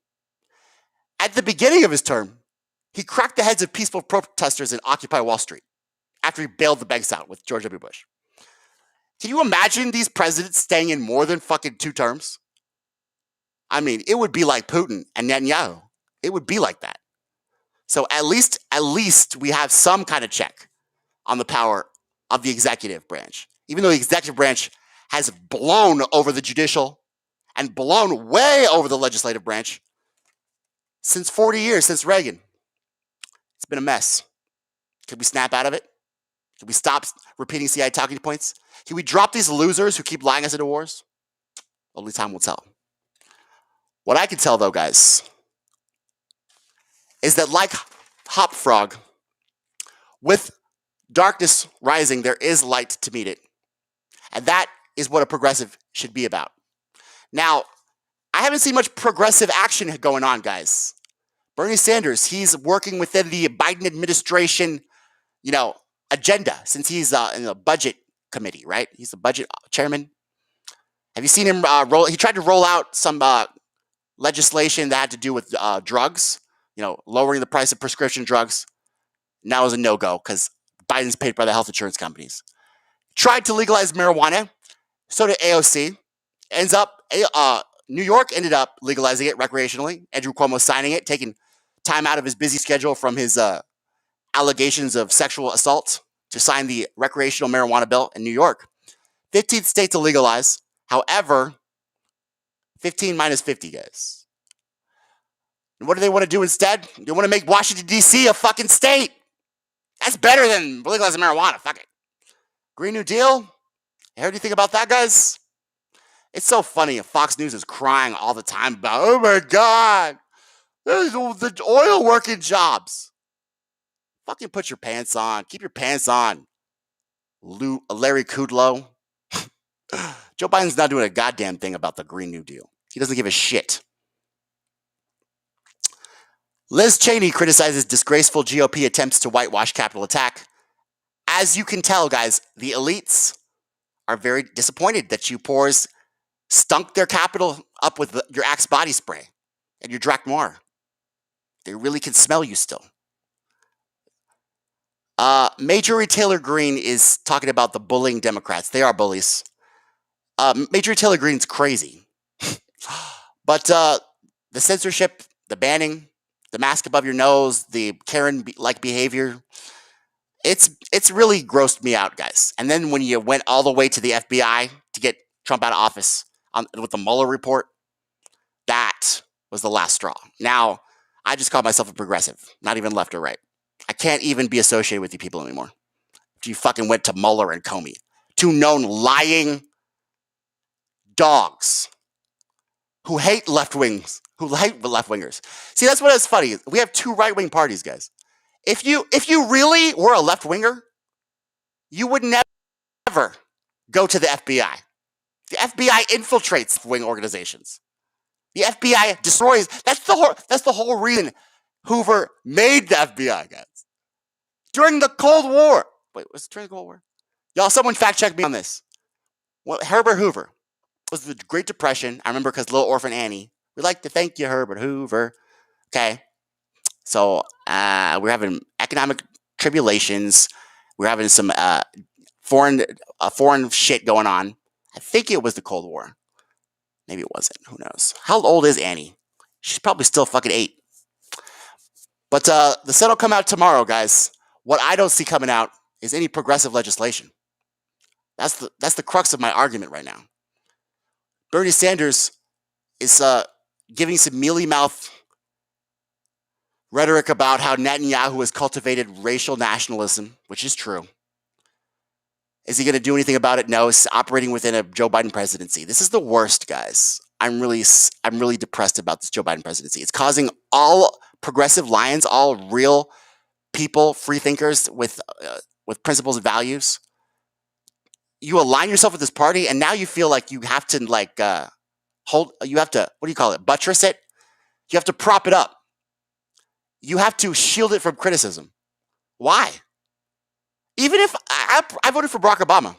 [SPEAKER 1] At the beginning of his term, he cracked the heads of peaceful protesters in Occupy Wall Street after he bailed the banks out with George W. Bush. Can you imagine these presidents staying in more than fucking 2 terms? I mean, it would be like Putin and Netanyahu. It would be like that. So at least we have some kind of check on the power of the executive branch. Even though the executive branch has blown over the judicial and blown way over the legislative branch since 40 years, since Reagan. It's been a mess. Can we snap out of it? Can we stop repeating CIA talking points? Can we drop these losers who keep lying us into wars? Only time will tell. What I can tell, though, guys, is that like Hop Frog, with darkness rising, there is light to meet it. And that is what a progressive should be about. Now, I haven't seen much progressive action going on, guys. Bernie Sanders, he's working within the Biden administration, agenda, since he's in the budget committee, right? He's the budget chairman. Have you seen him he tried to roll out some legislation that had to do with drugs, lowering the price of prescription drugs. Now is a no-go because Biden's paid by the health insurance companies. Tried to legalize marijuana. So did AOC. New York ended up legalizing it recreationally. Andrew Cuomo signing it, taking time out of his busy schedule from his allegations of sexual assault to sign the recreational marijuana bill in New York. 15th state to legalize. However, 15 minus 50, guys. And what do they want to do instead? They want to make Washington, D.C. a fucking state. That's better than legalizing marijuana. Fuck it. Green New Deal? You heard anything about that, guys? It's so funny. Fox News is crying all the time about, oh my God, there's the oil working jobs. Fucking put your pants on. Keep your pants on. Larry Kudlow. Joe Biden's not doing a goddamn thing about the Green New Deal. He doesn't give a shit. Liz Cheney criticizes disgraceful GOP attempts to whitewash Capitol attack. As you can tell, guys, the elites are very disappointed that you poors stunk their Capitol up with your Axe body spray and your Drac Noir. They really can smell you still. Major Retailer Green is talking about the bullying Democrats. They are bullies. Major Retailer Green's crazy. But the censorship, the banning, the mask above your nose, the Karen-like behavior, it's really grossed me out, guys. And then when you went all the way to the FBI to get Trump out of office with the Mueller report, that was the last straw. Now, I just call myself a progressive, not even left or right. I can't even be associated with you people anymore. If you fucking went to Mueller and Comey, 2 known lying dogs who hate left-wingers. See, that's what is funny. We have 2 right-wing parties, guys. If you really were a left-winger, you would never go to the FBI. The FBI infiltrates wing organizations. The FBI destroys. That's the whole reason Hoover made the FBI, guys. During the Cold War. Wait, was it during the Cold War? Y'all, someone fact check me on this. Well, Herbert Hoover was the Great Depression. I remember because Little Orphan Annie. We'd like to thank you, Herbert Hoover. Okay. So we're having economic tribulations. We're having some foreign shit going on. I think it was the Cold War. Maybe it wasn't. Who knows? How old is Annie? She's probably still fucking 8. But the set will come out tomorrow, guys. What I don't see coming out is any progressive legislation. That's the crux of my argument right now. Bernie Sanders is giving some mealy-mouth rhetoric about how Netanyahu has cultivated racial nationalism, which is true. Is he going to do anything about it? No. He's operating within a Joe Biden presidency. This is the worst, guys. I'm really depressed about this Joe Biden presidency. It's causing all progressive lions, all real people, free thinkers with principles and values. You align yourself with this party, and now you feel like you have to buttress it. You have to prop it up. You have to shield it from criticism. Why? Even if I voted for Barack Obama.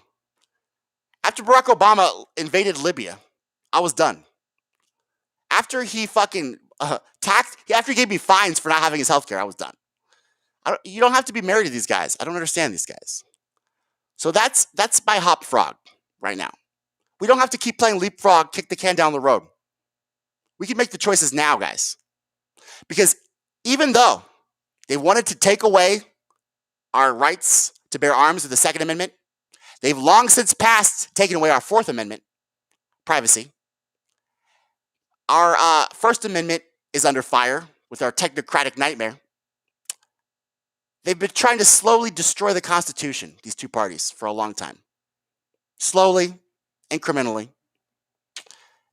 [SPEAKER 1] After Barack Obama invaded Libya, I was done. After he fucking after he gave me fines for not having his health care, I was done. You don't have to be married to these guys. I don't understand these guys. So that's my hop frog right now. We don't have to keep playing leapfrog, kick the can down the road. We can make the choices now, guys. Because even though they wanted to take away our rights to bear arms with the Second Amendment, they've long since passed taking away our Fourth Amendment, privacy. Our First Amendment is under fire with our technocratic nightmare. They've been trying to slowly destroy the Constitution, these two parties, for a long time. Slowly, incrementally.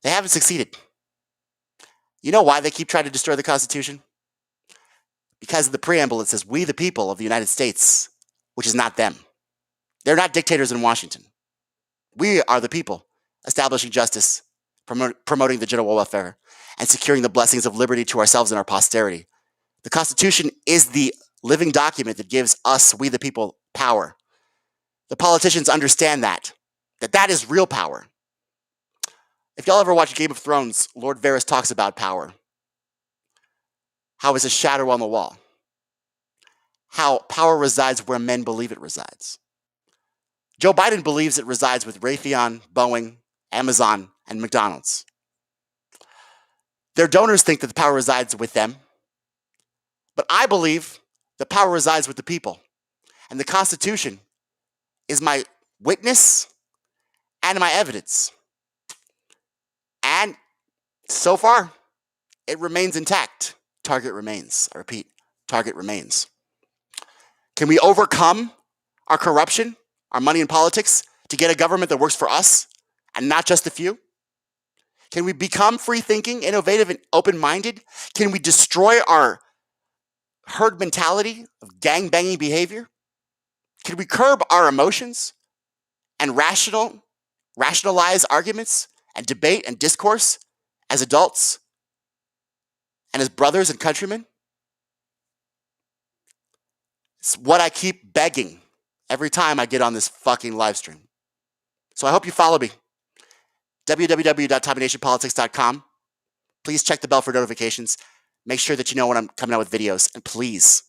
[SPEAKER 1] They haven't succeeded. You know why they keep trying to destroy the Constitution? Because of the preamble, it says, "We the people of the United States," which is not them. They're not dictators in Washington. We are the people, establishing justice, promoting the general welfare, and securing the blessings of liberty to ourselves and our posterity. The Constitution is the living document that gives us, we the people, power. The politicians understand that is real power. If y'all ever watch Game of Thrones, Lord Varys talks about power. How it's a shadow on the wall. How power resides where men believe it resides. Joe Biden believes it resides with Raytheon, Boeing, Amazon, and McDonald's. Their donors think that the power resides with them. But I believe the power resides with the people. And the Constitution is my witness and my evidence. And so far, it remains intact. Target remains. I repeat, target remains. Can we overcome our corruption, our money in politics, to get a government that works for us and not just a few? Can we become free-thinking, innovative, and open-minded? Can we destroy our herd mentality of gang-banging behavior? Can we curb our emotions and rationalize arguments and debate and discourse as adults and as brothers and countrymen? It's what I keep begging every time I get on this fucking live stream. So I hope you follow me. www.tommynationpolitics.com. Please check the bell for notifications. Make sure that you know when I'm coming out with videos. And please,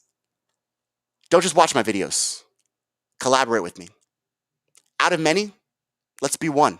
[SPEAKER 1] don't just watch my videos. Collaborate with me. Out of many, let's be one.